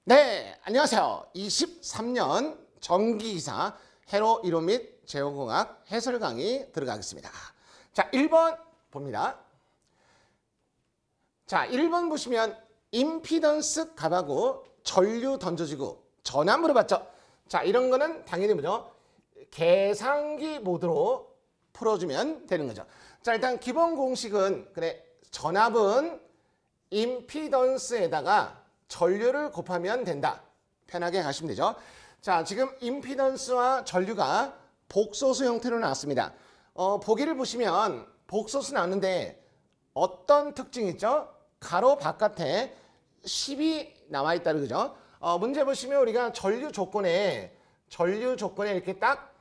네, 안녕하세요. 23년 전기기사 회로 이론 및 제어공학 해설 강의 들어가겠습니다. 자, 1번 봅니다. 자, 1번 보시면 임피던스 값하고 전류 던져지고 전압 물어봤죠. 자, 이런 거는 당연히 뭐죠? 계산기 모드로 풀어주면 되는 거죠. 자, 일단 기본 공식은 그래, 전압은 임피던스에다가 전류를 곱하면 된다. 편하게 가시면 되죠. 자, 지금 임피던스와 전류가 복소수 형태로 나왔습니다. 보기를 보시면 복소수 나왔는데 어떤 특징이 있죠? 가로 바깥에 10이 나와 있다는 거죠. 문제 보시면 우리가 전류 조건에 이렇게 딱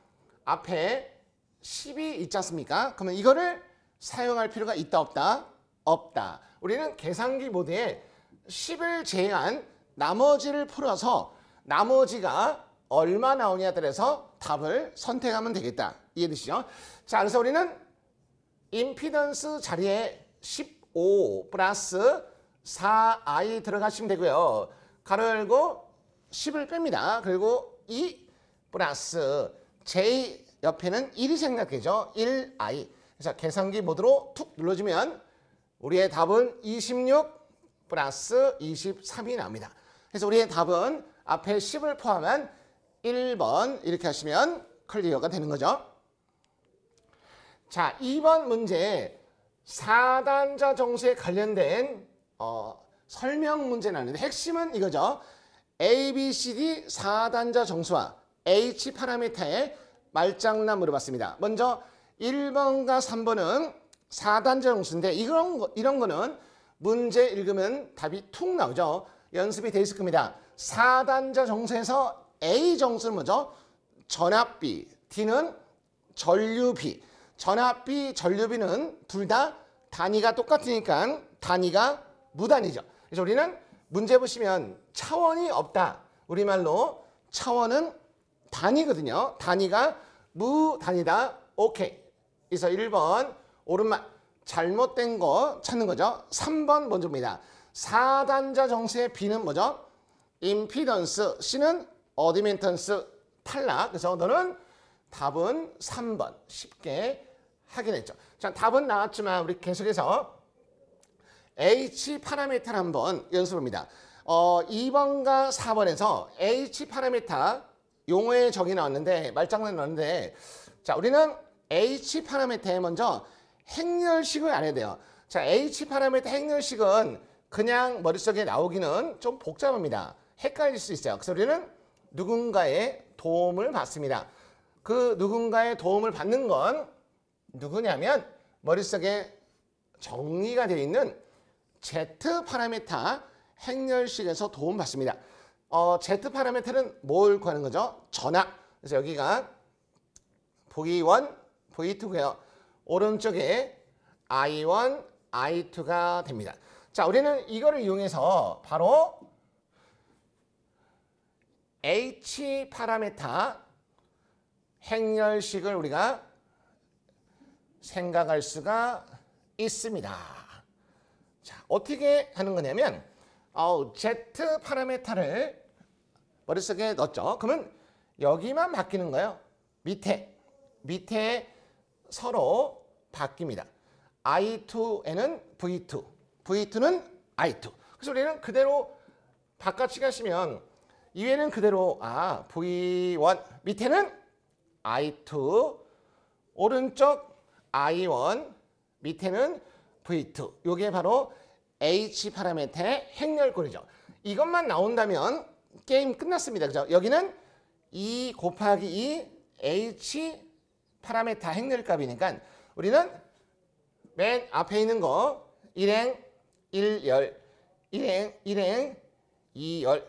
앞에 10이 있지 않습니까? 그러면 이거를 사용할 필요가 있다 없다? 없다. 우리는 계산기 모드에 10을 제외한 나머지를 풀어서 나머지가 얼마 나오냐에 따라서 답을 선택하면 되겠다. 이해되시죠? 자, 그래서 우리는 임피던스 자리에 15 플러스 4i 들어가시면 되고요. 가로 열고 10을 뺍니다. 그리고 2 플러스 j 옆에는 1이 생략되죠. 1i. 그래서 계산기 모드로 툭 눌러주면 우리의 답은 26 플러스 23이 나옵니다. 그래서 우리의 답은 앞에 10을 포함한 1번 이렇게 하시면 클리어가 되는 거죠. 자, 2번 문제 4단자 정수에 관련된 설명 문제 나왔는데 핵심은 이거죠. A, B, C, D 4단자 정수와 H 파라미터의 말장난 물어봤습니다. 먼저 1번과 3번은 4단자 정수인데 이런 거는 문제 읽으면 답이 툭 나오죠. 연습이 돼 있을 겁니다. 4단자 정수에서 A 정수는 뭐죠? 전압비, D는 전류비. 전압비, 전류비는 둘 다 단위가 똑같으니까 단위가 무단위죠. 그래서 우리는 문제 보시면 차원이 없다. 우리말로 차원은 단위거든요. 단위가 무단위다. 오케이. 그래서 1번 오른말. 잘못된 거 찾는 거죠. 3번 먼저입니다. 4단자 정수의 B는 뭐죠? 임피던스, C는 어드민턴스 탈락. 그래서 너는 답은 3번 쉽게 확인했죠. 자, 답은 나왔지만 우리 계속해서 H 파라미터를 한번 연습합니다. 2번과 4번에서 H 파라미터 용어의 적이 나왔는데 말장난 나왔는데 자, 우리는 H 파라미터에 먼저 행렬식을 안 해야 돼요. 자, H 파라미터 행렬식은 그냥 머릿속에 나오기는 좀 복잡합니다. 헷갈릴 수 있어요. 그래서 우리는 누군가의 도움을 받습니다. 그 누군가의 도움을 받는 건 누구냐면 머릿속에 정리가 되어 있는 Z 파라미터 행렬식에서 도움받습니다. Z 파라미터는 뭘 구하는 거죠? 전압. 그래서 여기가 V1, V2고요. 오른쪽에 I1, I2가 됩니다. 자, 우리는 이거를 이용해서 바로 H 파라미터 행렬식을 우리가 생각할 수가 있습니다. 자, 어떻게 하는 거냐면 Z 파라미터를 머릿속에 넣었죠. 그러면 여기만 바뀌는 거예요. 밑에 서로 바뀝니다. I2에는 V2, V2는 I2. 그래서 우리는 그대로 바깥치기 하시면 위에는 그대로 V1, 밑에는 I2, 오른쪽 I1, 밑에는 V2. 이게 바로 H 파라미터의 행렬꼴이죠. 이것만 나온다면 게임 끝났습니다. 그죠? 여기는 2 곱하기 2 H 파라미터 행렬값이니까 우리는 맨 앞에 있는 거 1행 1열, 1행 2열,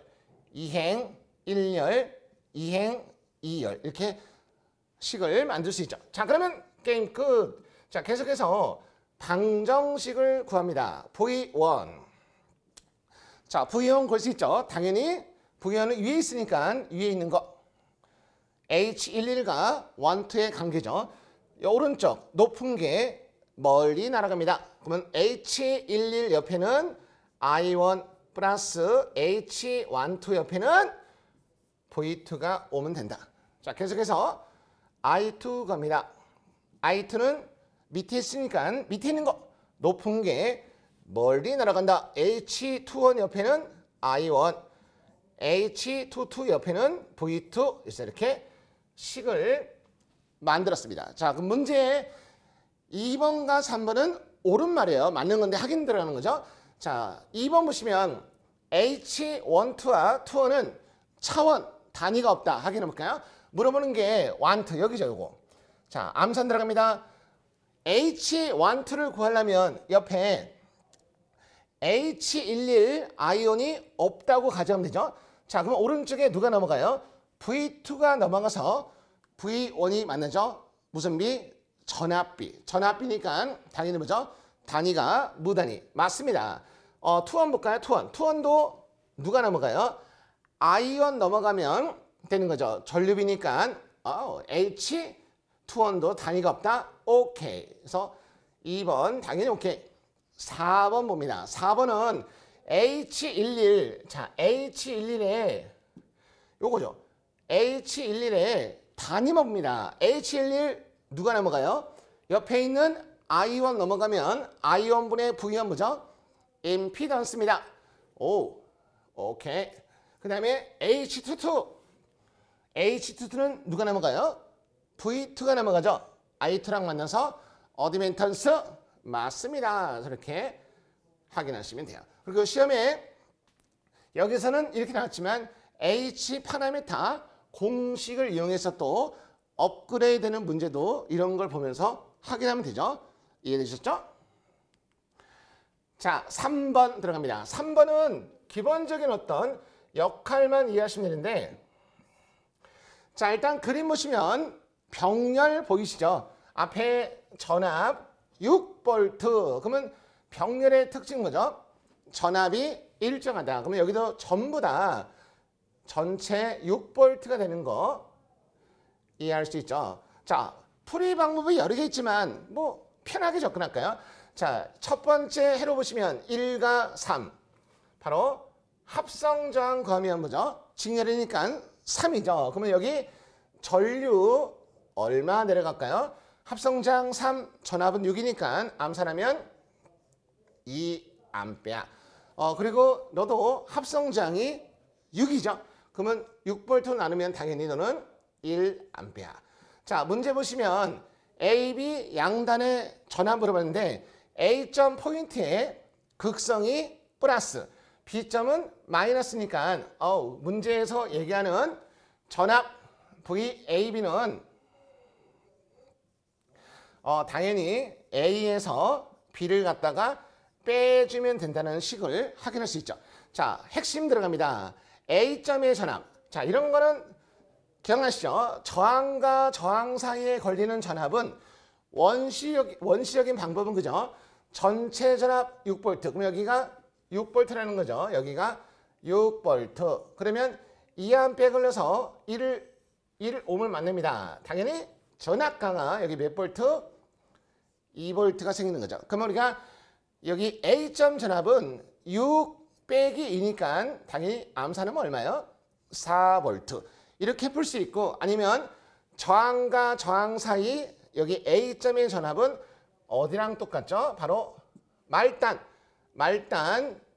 2행 1열, 2행 2열 이렇게 식을 만들 수 있죠. 자, 그러면 게임 끝. 자, 계속해서 방정식을 구합니다. V1. 자, V1 걸 수 있죠. 당연히 V1은 위에 있으니까 위에 있는 거 H11과 1, 2의 관계죠. 오른쪽 높은 게 멀리 날아갑니다. 그러면 H11 옆에는 I1 플러스 H12 옆에는 V2가 오면 된다. 자, 계속해서 I2 갑니다. I2는 밑에 있으니까 밑에 있는 거 높은 게 멀리 날아간다. H21 옆에는 I1, H22 옆에는 V2. 그래서 이렇게 식을 만들었습니다. 자, 그럼 문제 2번과 3번은 옳은 말이에요. 맞는 건데 확인 들어가는 거죠. 자, 2번 보시면 H12와 2는 차원, 단위가 없다. 확인해 볼까요? 물어보는 게 want, 여기죠, 요거. 자, 암산 들어갑니다. H12를 구하려면 옆에 H11 아이온이 없다고 가정하면 되죠. 자, 그럼 오른쪽에 누가 넘어가요? V2가 넘어가서 V1이 만나죠. 무슨 비? 전압비. 전압비니까 당연히 뭐죠? 단위가 무단위. 맞습니다. 투원 볼까요? 투원. 투원도 누가 넘어가요? 아이온 넘어가면 되는 거죠. 전류비니까 H 투원도 단위가 없다. 오케이. 그래서 2번 당연히 오케이. 4번 봅니다. 4번은 H11. 자, H11에 요거죠. H11에 단위만 봅니다. H11 누가 넘어가요? 옆에 있는 I1 넘어가면 I1분의 V1 뭐죠? 임피던스입니다. 오, 오케이. 그 다음에 H22. H22는 누가 넘어가요? V2가 넘어가죠. I2랑 만나서 어드멘턴스 맞습니다. 이렇게 확인하시면 돼요. 그리고 시험에 여기서는 이렇게 나왔지만 H 파라미터 공식을 이용해서 또 업그레이드되는 문제도 이런 걸 보면서 확인하면 되죠. 이해되셨죠? 자, 3번 들어갑니다. 3번은 기본적인 어떤 역할만 이해하시면 되는데, 자, 일단 그림 보시면 병렬 보이시죠? 앞에 전압 6V. 그러면 병렬의 특징 뭐죠? 전압이 일정하다. 그러면 여기도 전부 다 전체 6V가 되는 거 이해할 수 있죠. 자, 풀이 방법이 여러 개 있지만 뭐 편하게 접근할까요? 자, 첫 번째 해로 보시면 1과 3. 바로 합성저항 구하면 뭐죠? 직렬이니까 3이죠. 그러면 여기 전류 얼마 내려갈까요? 합성저항 3, 전압은 6이니까 암산하면 2A. 그리고 너도 합성저항이 6이죠. 그러면 6V 나누면 당연히 너는 1A. 자, 문제 보시면 A, B 양단의 전압 물어봤는데 A점 포인트에 극성이 플러스, B점은 마이너스니까 문제에서 얘기하는 전압 V, A, B는 당연히 A에서 B를 갖다가 빼주면 된다는 식을 확인할 수 있죠. 자, 핵심 들어갑니다. A점의 전압. 자, 이런 거는 기억나시죠? 저항과 저항 사이에 걸리는 전압은 원시적인 방법은 그죠? 전체 전압 6V. 그럼 여기가 6V라는 거죠. 여기가 6V. 그러면 2A 걸려서 1옴을 만납니다. 당연히 전압 강화 여기 몇 볼트? 2V가 생기는 거죠. 그러면 우리가 여기 A점 전압은 6 빼기 2니까 당연히 암산하면 얼마예요? 4V. 이렇게 풀 수 있고, 아니면 저항과 저항 사이 여기 A점의 전압은 어디랑 똑같죠? 바로 말단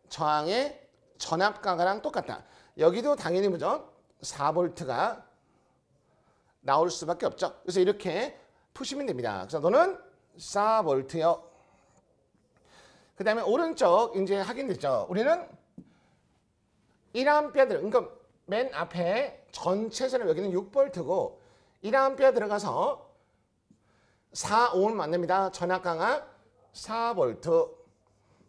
저항의 전압 강화랑 똑같다. 여기도 당연히 뭐죠? 4V가 나올 수밖에 없죠. 그래서 이렇게 푸시면 됩니다. 그래서 너는 4V요. 그 다음에 오른쪽 이제 확인됐죠. 우리는 1A 그러니까 맨 앞에 전체 전압 여기는 6V고 1A 들어가서 4옴을 만납니다. 전압 강화 4V.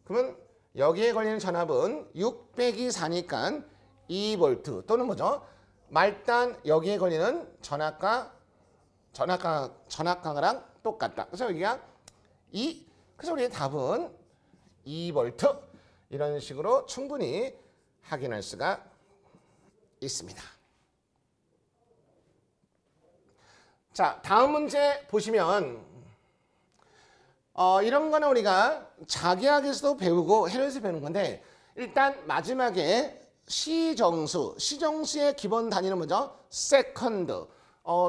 그러면 여기에 걸리는 전압은 6 빼기 4니까 2V 또는 뭐죠? 말단 여기에 걸리는 전압 강화랑 똑같다. 그래서 여기가 2. 그래서 우리의 답은 2V. 이런 식으로 충분히 확인할 수가 있습니다. 자, 다음 문제 보시면 이런 거는 우리가 자기학에서도 배우고 해로에서 배우는 건데 일단 마지막에 시정수의 기본 단위는 뭐죠? 세컨드.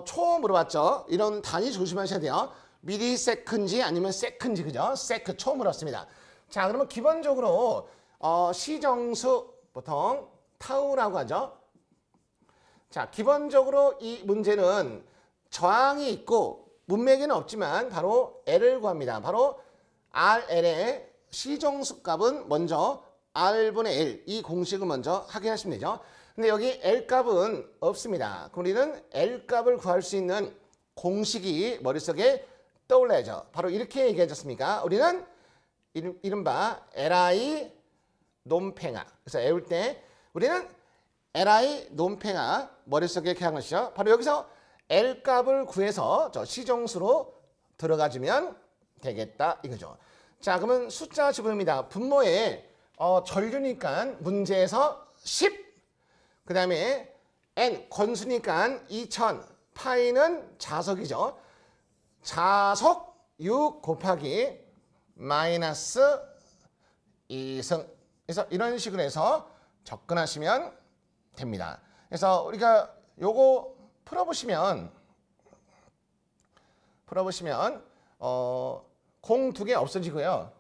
초 물어봤죠? 이런 단위 조심하셔야 돼요. 미리세컨지 아니면 세컨지, 그죠? 세크 초 물었습니다. 자, 그러면 기본적으로 시정수 보통 타우라고 하죠. 자, 기본적으로 이 문제는 저항이 있고 문맥에는 없지만 바로 L을 구합니다. 바로 RL의 시정수 값은 먼저 R분의 L, 이 공식을 먼저 확인하시면 되죠. 근데 여기 L 값은 없습니다. 그럼 우리는 L 값을 구할 수 있는 공식이 머릿속에 떠올라야죠. 바로 이렇게 얘기하셨습니까? 우리는 이른바 LI 논팽아. 그래서 외울 때 우리는 LI 논팽아 머릿속에 이렇게 하는 것이죠. 바로 여기서 L 값을 구해서 저 시정수로 들어가주면 되겠다 이거죠. 자, 그러면 숫자 집어넣습니다. 분모에 전류니까 문제에서 10, 그 다음에 N 권수니까 2000, 파이는 자석이죠. 자석 6 곱하기 마이너스 2승. 그래서 이런 식으로 해서 접근하시면 됩니다. 그래서 우리가 요거 풀어보시면 공 2개 없어지고요.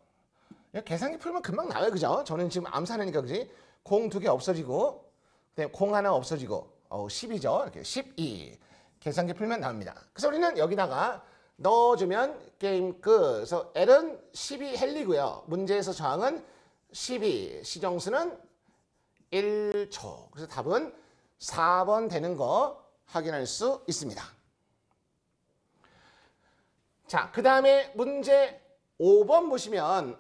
계산기 풀면 금방 나와요, 그죠? 저는 지금 암산하니까 그지? 공 2개 없어지고, 그다음에 공 하나 없어지고, 10이죠. 이렇게 12. 계산기 풀면 나옵니다. 그래서 우리는 여기다가 넣어주면 게임 끝. 그래서 L은 12 헬리고요. 문제에서 저항은 12. 시정수는 1초. 그래서 답은 4번 되는 거 확인할 수 있습니다. 자, 그 다음에 문제 5번 보시면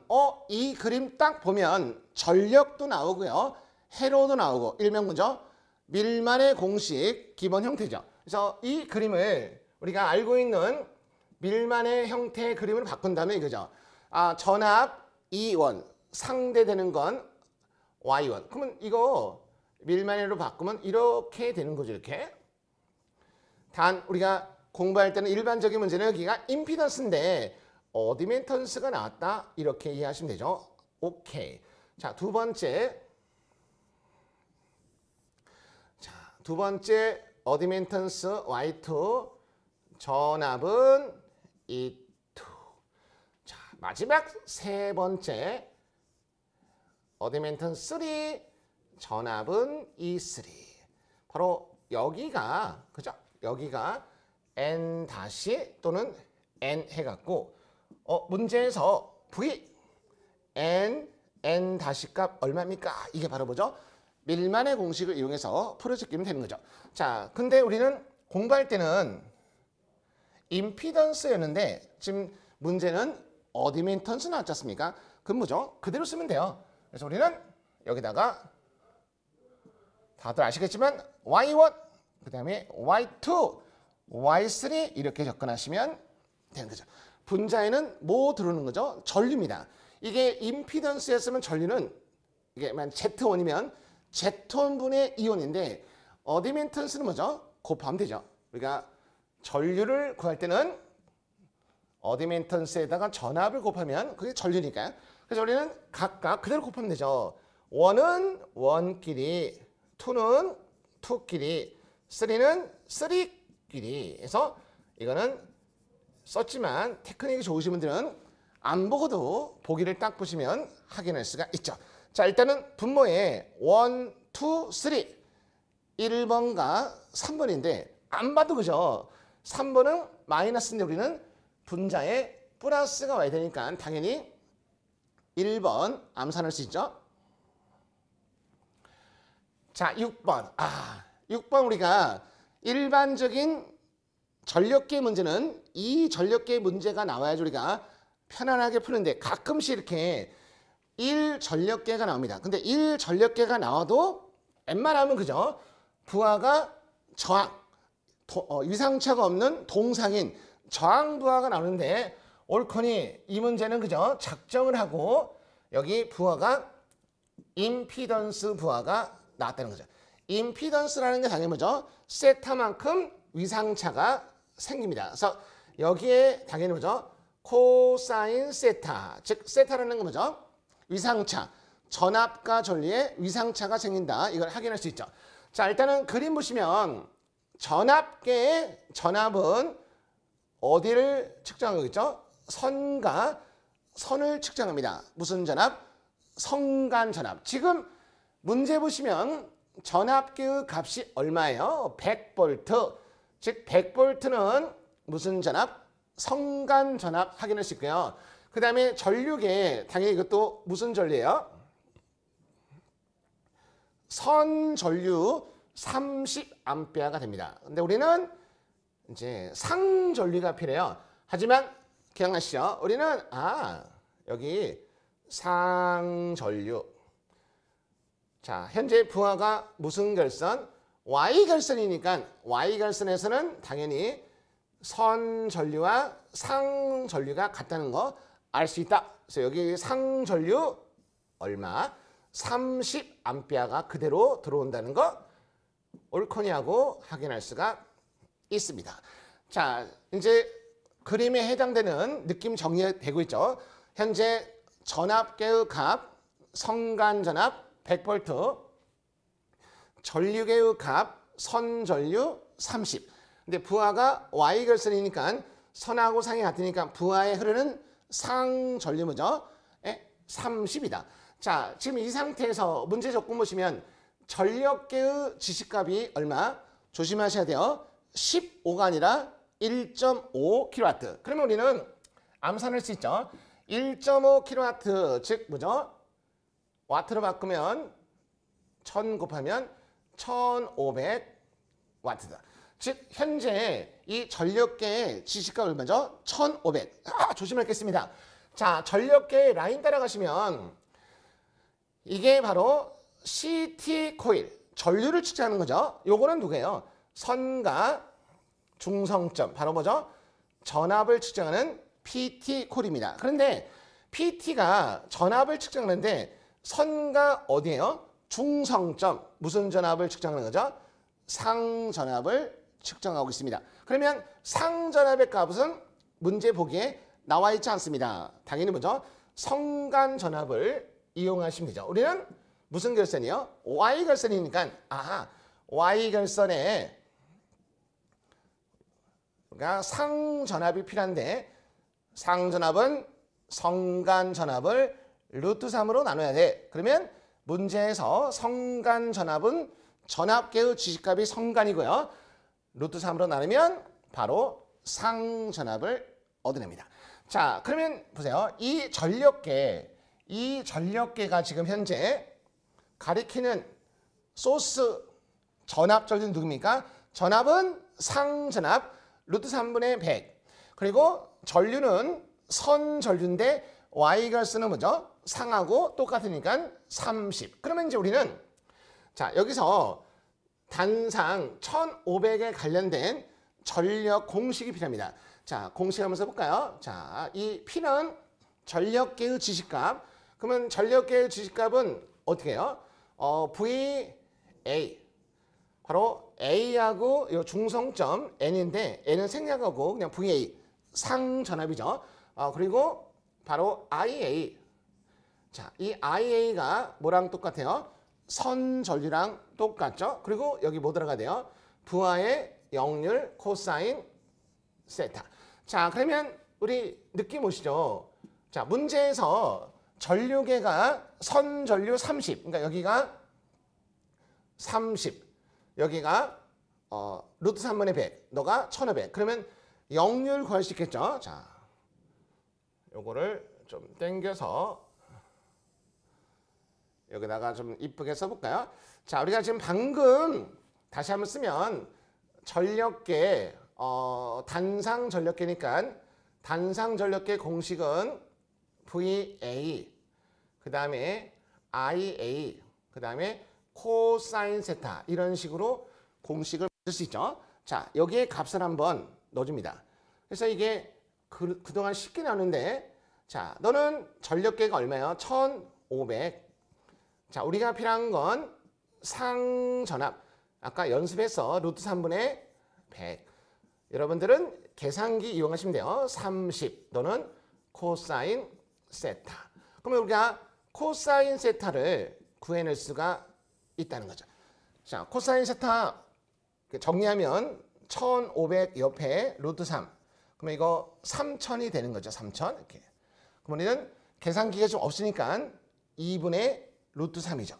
이 그림 딱 보면 전력도 나오고요. 회로도 나오고 일명 뭐죠? 밀만의 공식 기본 형태죠. 그래서 이 그림을 우리가 알고 있는 밀만의 형태의 그림을 바꾼다면 이거죠. 전압 E1 상대되는 건 Y1. 그러면 이거 밀만으로 바꾸면 이렇게 되는 거죠. 이렇게. 단 우리가 공부할 때는 일반적인 문제는 여기가 임피던스인데 어드미턴스가 나왔다. 이렇게 이해하시면 되죠. 오케이. 자, 두 번째 어드미턴스 Y2 전압은 E2. 자, 마지막 세 번째 어드미턴스 3 전압은 E3. 바로 여기가 그죠? 여기가 N 다시 또는 N 해갖고 문제에서 V N 다시 값 얼마입니까? 이게 바로 뭐죠? 밀만의 공식을 이용해서 풀어주기면 되는 거죠. 자, 근데 우리는 공부할 때는 임피던스였는데 지금 문제는 어드미턴스 나왔지 않습니까? 그럼 뭐죠? 그대로 쓰면 돼요. 그래서 우리는 여기다가 다들 아시겠지만 Y1, 그 다음에 Y2, Y3 이렇게 접근하시면 되는 거죠. 분자에는 뭐 들어오는 거죠? 전류입니다. 이게 임피던스였으면 전류는 이게 Z1이면 Z1분의 이온인데 어드미턴스는 뭐죠? 곱하면 되죠. 우리가 전류를 구할 때는 어드미턴스에다가 전압을 곱하면 그게 전류니까요. 그래서 우리는 각각 그대로 곱하면 되죠. 1은 1끼리, 2는 2끼리, 3는 3끼리 해서 이거는 썼지만 테크닉이 좋으신 분들은 안 보고도 보기를 딱 보시면 확인할 수가 있죠. 자, 일단은 분모에 1, 2, 3 1번과 3번인데 안 봐도 그죠? 3번은 마이너스인데 우리는 분자에 플러스가 와야 되니까 당연히 1번 암산할 수 있죠. 자, 6번. 6번 우리가 일반적인 전력계 문제는 이 전력계 문제가 나와야지 우리가 편안하게 푸는데 가끔씩 이렇게 1전력계가 나옵니다. 근데 1전력계가 나와도 웬만하면 그죠? 부하가 저항, 위상차가 없는 동상인 저항 부하가 나오는데 옳거니 이 문제는 그죠? 작정을 하고 여기 부하가 임피던스 부하가 나왔다는 거죠. 임피던스라는 게 당연히 뭐죠? 세타만큼 위상차가 생깁니다. 그래서 여기에 당연히 뭐죠? 코사인 세타, 즉 세타라는 건 뭐죠? 위상차. 전압과 전류에 위상차가 생긴다. 이걸 확인할 수 있죠. 자, 일단은 그림 보시면 전압계의 전압은 어디를 측정하고 있죠? 선과 선을 측정합니다. 무슨 전압? 성간 전압. 지금 문제 보시면 전압계의 값이 얼마예요? 100V. 즉 100V는 무슨 전압? 성간 전압 확인할 수 있고요. 그 다음에 전류계, 당연히 이것도 무슨 전류예요? 선전류 30A가 됩니다. 근데 우리는 이제 상전류가 필요해요. 하지만 기억나시죠? 우리는 여기 상전류. 자, 현재 부하가 무슨 결선? Y결선이니까 Y결선에서는 당연히 선전류와 상전류가 같다는 거 알 수 있다. 그래서 여기 상전류 얼마? 30A가 그대로 들어온다는 거 옳거니하고 확인할 수가 있습니다. 자, 이제 그림에 해당되는 느낌 정리되고 있죠. 현재 전압계의 값, 성간 전압 100V, 전류계의 값, 선전류 30. 근데 부하가 Y결선이니까 선하고 상이 같으니까 부하에 흐르는 상전류죠. 30이다. 자, 지금 이 상태에서 문제 조건 보시면 전력계의 지식값이 얼마? 조심하셔야 돼요. 15가 아니라 1.5kW. 그러면 우리는 암산할 수 있죠. 1.5kW, 즉 뭐죠? 와트로 바꾸면 1000 곱하면 1500W다. 즉 현재 이 전력계의 지식값 얼마죠? 1500. 조심하겠습니다. 자, 전력계의 라인 따라가시면 이게 바로 CT 코일, 전류를 측정하는 거죠. 요거는 누구예요? 선과 중성점, 바로 뭐죠? 전압을 측정하는 PT 코일입니다. 그런데 PT가 전압을 측정하는데 선과 어디예요? 중성점, 무슨 전압을 측정하는 거죠? 상전압을 측정하고 있습니다. 그러면 상전압의 값은 문제 보기에 나와 있지 않습니다. 당연히 뭐죠? 성간 전압을 이용하시면 되죠. 우리는 무슨 결선이요? Y결선이니까 Y결선에 그러니까 상전압이 필요한데 상전압은 성간전압을 루트 3으로 나눠야 돼. 그러면 문제에서 성간전압은 전압계의 지식값이 성간이고요. 루트 3으로 나누면 바로 상전압을 얻어냅니다. 자, 그러면 보세요. 이 전력계가 지금 현재 가리키는 소스 전압 전류는 누굽니까? 전압은 상전압 루트 3분의 100. 그리고 전류는 선전류인데 Y결선은 뭐죠? 상하고 똑같으니까 30. 그러면 이제 우리는 자, 여기서 단상 1500에 관련된 전력 공식이 필요합니다. 자, 공식 한번 써볼까요? 자, 이 P는 전력계의 지식값. 그러면 전력계의 지식값은 어떻게 해요? VA. 바로 A하고 이 중성점 N인데 N은 생략하고 그냥 VA. 상전압이죠. 그리고 바로 IA. 자, 이 IA가 뭐랑 똑같아요? 선전류랑 똑같죠? 그리고 여기 뭐 들어가야 돼요? 부하의 역률 코사인 세타. 자, 그러면 우리 느낌 오시죠? 자, 문제에서 전류계가 선전류 30. 그러니까 여기가 30. 여기가 루트 3분의 100. 너가 1500. 그러면 역률 구할 수 있겠죠? 자, 요거를 좀 당겨서 여기다가 좀 이쁘게 써볼까요? 자, 우리가 지금 방금 다시 한번 쓰면 전력계, 단상 전력계니까 단상 전력계 공식은 VA, 그 다음에 IA, 그 다음에 코사인 세타 이런 식으로 공식을 쓸 수 있죠. 자, 여기에 값을 한번 넣어줍니다. 그래서 이게 그동안 쉽게 나오는데 자, 너는 전력계가 얼마예요? 1500. 자, 우리가 필요한 건 상전압. 아까 연습해서 루트 3분의 100. 여러분들은 계산기 이용하시면 돼요. 30 또는 코사인 세타. 그러면 우리가 코사인 세타를 구해낼 수가 있다는 거죠. 자, 코사인 세타 정리하면 1500 옆에 루트 3. 그러면 이거 3000이 되는 거죠. 3000 이렇게. 그러면 우리는 계산기가 좀 없으니까 2분의 루트 3이죠.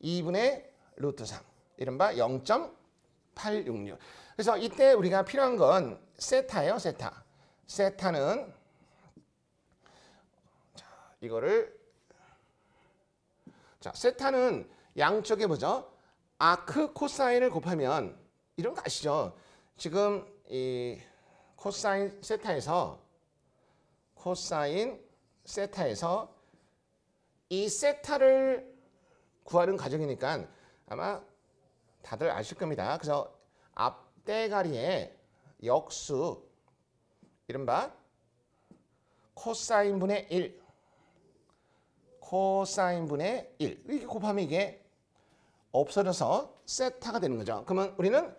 2분의 루트 3. 이른바 0.866. 그래서 이때 우리가 필요한 건 세타예요. 세타. 세타는 자, 이거를 자, 세타는 양쪽에 뭐죠? 아크 코사인을 곱하면 이런 거 아시죠? 지금 이 코사인 세타에서 이 세타를 구하는 과정이니까 아마 다들 아실 겁니다. 그래서 앞대가리의 역수 이른바 코사인분의 1 코사인분의 1 이렇게 곱하면 이게 없어져서 세타가 되는 거죠. 그러면 우리는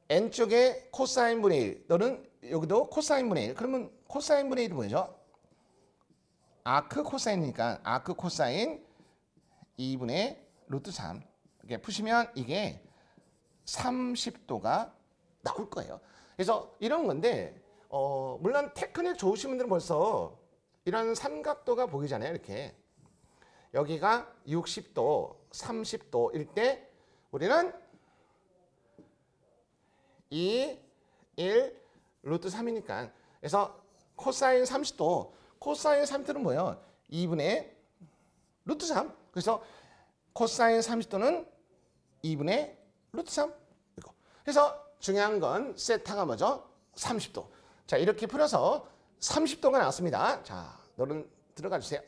n쪽에 코사인분의 1 너는 여기도 코사인분의 1 그러면 코사인분의 1이 뭐죠? 아크 코사인이니까 아크 코사인 2분의 루트 3 이렇게 푸시면 이게 30도가 나올 거예요. 그래서 이런 건데 물론 테크닉 좋으신 분들은 벌써 이런 삼각도가 보이잖아요. 이렇게 여기가 60도, 30도일 때 우리는 2, 1, 루트 3이니까 그래서 코사인 30도, 코사인 30도는 뭐예요? 2분의 루트 3. 그래서 코사인 30도는 2분의 루트 3. 이거. 그래서 중요한 건 세타가 뭐죠? 30도. 자, 이렇게 풀어서 30도가 나왔습니다. 자, 너는 들어가 주세요.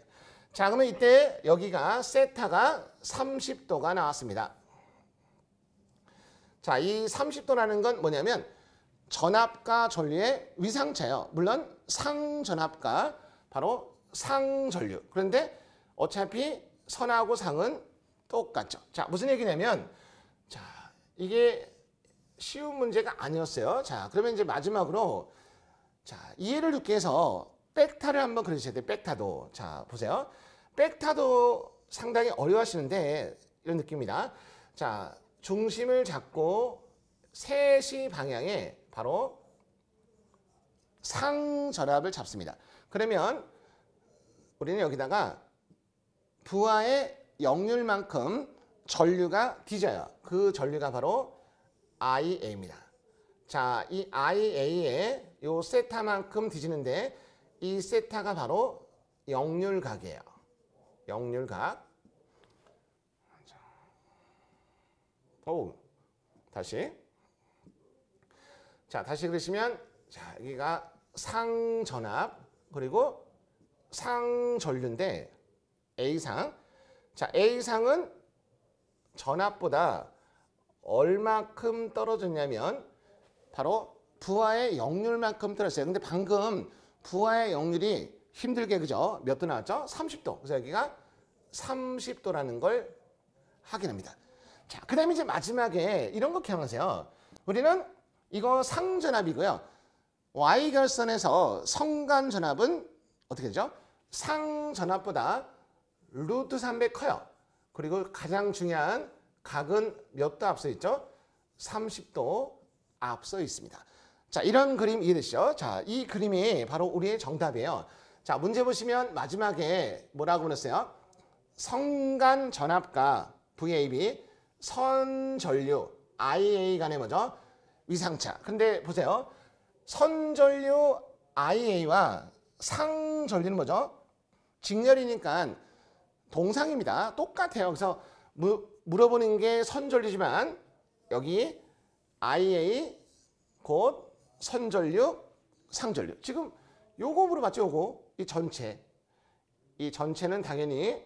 자, 그러면 이때 여기가 세타가 30도가 나왔습니다. 자, 이 30도라는 건 뭐냐면 전압과 전류의 위상차예요. 물론 상전압과 바로 상전류. 그런데 어차피 선하고 상은 똑같죠. 자, 무슨 얘기냐면 자, 이게 쉬운 문제가 아니었어요. 자, 그러면 이제 마지막으로 자, 이해를 돕기 위해서 백타를 한번 그려주셔야 돼요. 백타도. 자, 보세요. 백타도 상당히 어려워하시는데 이런 느낌입니다. 자, 중심을 잡고 세시 방향에 바로 상전압을 잡습니다. 그러면 우리는 여기다가 부하의 역률만큼 전류가 뒤져요. 그 전류가 바로 IA입니다. 자, 이 IA에 요 세타만큼 뒤지는데 이 세타가 바로 역률각이에요. 역률각. 오, 다시. 자, 다시 그러시면 자, 여기가 상전압 그리고 상전류인데 A상. 자, A상은 전압보다 얼마큼 떨어졌냐면 바로 부하의 역률만큼 떨어졌어요. 근데 방금 부하의 역률이 힘들게 그죠? 몇 도 나왔죠? 30도. 그래서 여기가 30도라는 걸 확인합니다. 자, 그 다음에 이제 마지막에 이런 거 기억하세요. 우리는 이거 상전압이고요. Y결선에서 성간전압은 어떻게 되죠? 상전압보다 루트 3배 커요. 그리고 가장 중요한 각은 몇 도 앞서 있죠? 30도 앞서 있습니다. 자, 이런 그림 이해되시죠? 자, 이 그림이 바로 우리의 정답이에요. 자, 문제 보시면 마지막에 뭐라고 그랬어요? 성간전압과 VAB, 선전류 IA 간의 뭐죠? 위상차. 근데 보세요. 선전류 IA와 상전류는 뭐죠? 직렬이니까 동상입니다. 똑같아요. 그래서 물어보는 게 선전류지만 여기 IA 곧 선전류, 상전류. 지금 요거 물어봤죠? 요거. 이 전체. 이 전체는 당연히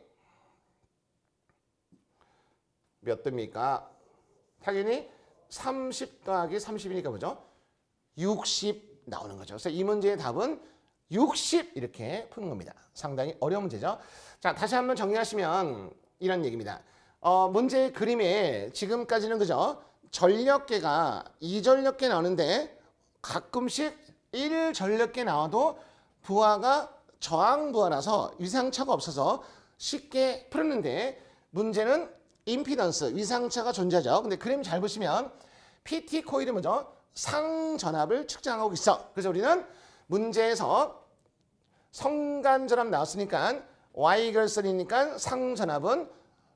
몇 도입니까? 당연히 30 더하기 30이니까 뭐죠? 60 나오는 거죠. 그래서 이 문제의 답은 60 이렇게 푸는 겁니다. 상당히 어려운 문제죠. 자, 다시 한번 정리하시면 이런 얘기입니다. 문제의 그림에 지금까지는 그죠? 전력계가 2전력계 나오는데 가끔씩 1전력계 나와도 부하가 저항부하라서 위상차가 없어서 쉽게 풀었는데 문제는 임피던스, 위상차가 존재하죠. 근데 그림 잘 보시면 PT 코일이 뭐죠? 상전압을 측정하고 있어. 그래서 우리는 문제에서 성간전압 나왔으니까 Y 결선이니까 상전압은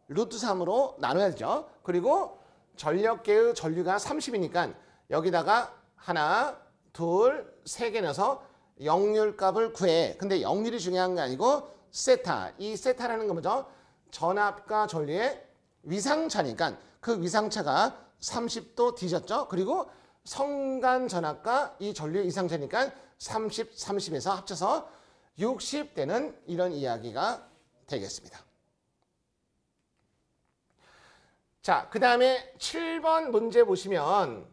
루트 3으로 나눠야 되죠. 그리고 전력계의 전류가 30이니까 여기다가 하나, 둘, 세 개 넣어서 역률값을 구해. 근데 역률이 중요한 게 아니고 세타. 이 세타라는 건 뭐죠? 전압과 전류의 위상차니까 그 위상차가 30도 뒤졌죠. 그리고 성간 전압과 이 전류의 위상차니까 30, 30에서 합쳐서 60 되는 이런 이야기가 되겠습니다. 자, 그 다음에 7번 문제 보시면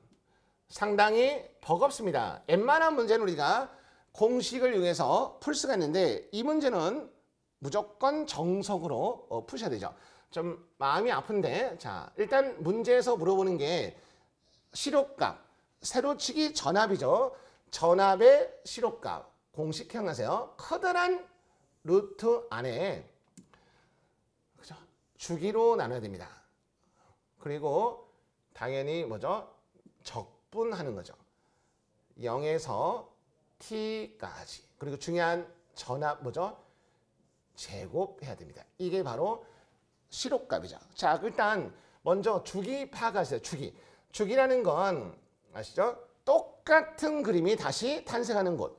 상당히 버겁습니다. 웬만한 문제는 우리가 공식을 이용해서 풀 수가 있는데 이 문제는 무조건 정석으로 푸셔야 되죠. 좀 마음이 아픈데 자 일단 문제에서 물어보는 게 시료값, 세로치기 전압이죠. 전압의 시료값 공식 기억나세요? 커다란 루트 안에 그죠? 주기로 나눠야 됩니다. 그리고 당연히 뭐죠? 적분하는 거죠. 0에서 t까지. 그리고 중요한 전압 뭐죠? 제곱해야 됩니다. 이게 바로 시료값이죠. 자, 일단 먼저 주기 파악하세요. 주기. 주기라는 건 아시죠? 똑같은 그림이 다시 탄생하는 곳.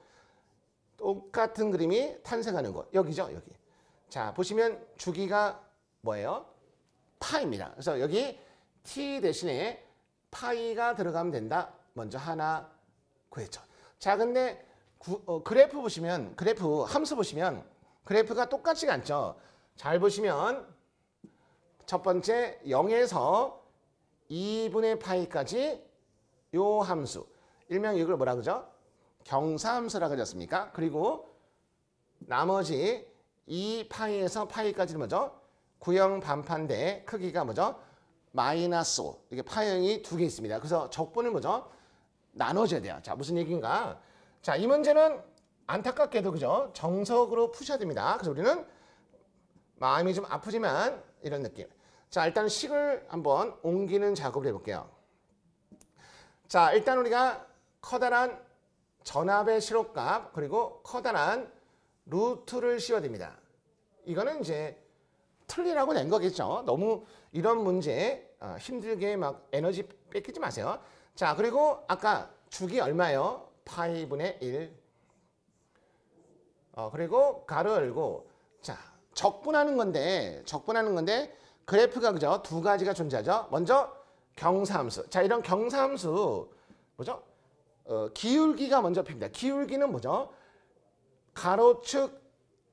똑같은 그림이 탄생하는 곳. 여기죠, 여기. 자, 보시면 주기가 뭐예요? 파입니다. 그래서 여기 t 대신에 파이가 들어가면 된다. 먼저 하나 구했죠. 자, 근데 그래프 보시면, 그래프 함수 보시면 그래프가 똑같지가 않죠. 잘 보시면 첫 번째 0에서 2분의 파이까지 요 함수. 일명 이걸 뭐라 그러죠? 경사함수라고 하지 않습니까? 그리고 나머지 2파이에서 파이까지는 뭐죠? 구형 반판대 크기가 뭐죠? 마이너스 5. 이게 파형이 두 개 있습니다. 그래서 적분을 뭐죠? 나눠줘야 돼요. 자, 무슨 얘기인가? 자, 이 문제는 안타깝게도 그죠? 정석으로 푸셔야 됩니다. 그래서 우리는 마음이 좀 아프지만 이런 느낌. 자, 일단 식을 한번 옮기는 작업을 해볼게요. 자, 일단 우리가 커다란 전압의 시료값 그리고 커다란 루트를 씌워야 됩니다. 이거는 이제 틀리라고 낸 거겠죠. 너무 이런 문제 힘들게 막 에너지 뺏기지 마세요. 자, 그리고 아까 주기 얼마예요? 파이분의 1. 그리고 가로 열고 자, 적분하는 건데 그래프가 그죠? 두 가지가 존재하죠. 먼저 경사함수. 자, 이런 경사함수 뭐죠? 기울기가 먼저 핍니다. 기울기는 뭐죠? 가로축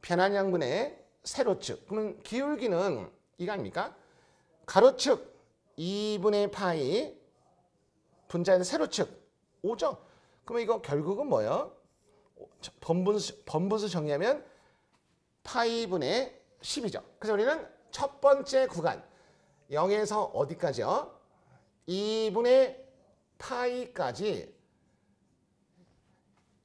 변환량분의 세로축. 그러면 기울기는 이거 아닙니까? 가로축 2분의 파이 분자에서 세로축 5죠. 그러면 이거 결국은 뭐예요? 번분수 정리하면 파이분의 10이죠. 그래서 우리는 첫 번째 구간 0에서 어디까지요? 2분의 파이까지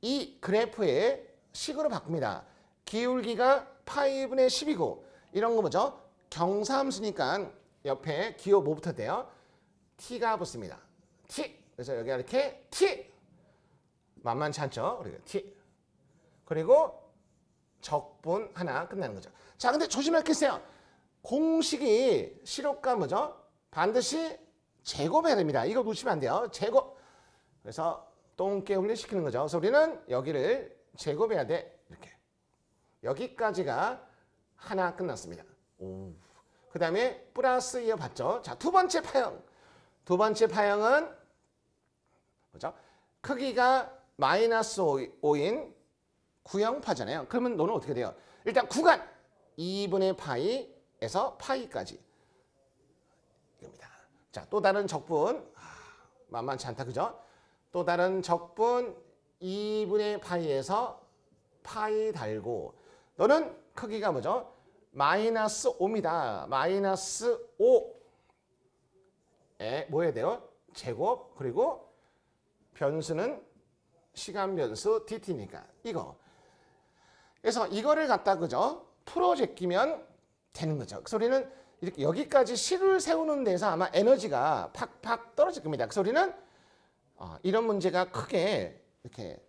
이 그래프의 식으로 바꿉니다. 기울기가 파이분의 10이고 이런 거 뭐죠? 경사함수니까 옆에 기호 뭐 붙어야 돼요? t가 붙습니다. t. 그래서 여기 이렇게 t. 만만치 않죠? 그리고 t. 그리고 적분 하나 끝나는 거죠. 자, 근데 조심할 게 있어요. 공식이 시료값 뭐죠? 반드시 제곱해야 됩니다. 이거 놓치면 안 돼요. 제곱. 그래서 똥개 훈련시키는 거죠. 그래서 우리는 여기를 제곱해야 돼. 이렇게. 여기까지가 하나 끝났습니다. 그 다음에 플러스 이어봤죠. 자, 두 번째 파형. 두 번째 파형은 뭐죠? 크기가 마이너스 5인 구형파잖아요. 그러면 너는 어떻게 돼요? 일단 구간 2분의 파이에서 파이까지 이겁니다. 자, 또 다른 적분 만만치 않다 그죠? 또 다른 적분 2분의 파이에서 파이 달고 너는 크기가 뭐죠? 마이너스 5입니다. 마이너스 5에 뭐 해야 돼요? 제곱 그리고 변수는 시간 변수 dt니까 이거. 그래서 이거를 갖다 그죠? 풀어 제끼면 되는 거죠. 그 소리는 이렇게 여기까지 실을 세우는 데서 아마 에너지가 팍팍 떨어질 겁니다. 그 소리는 이런 문제가 크게 이렇게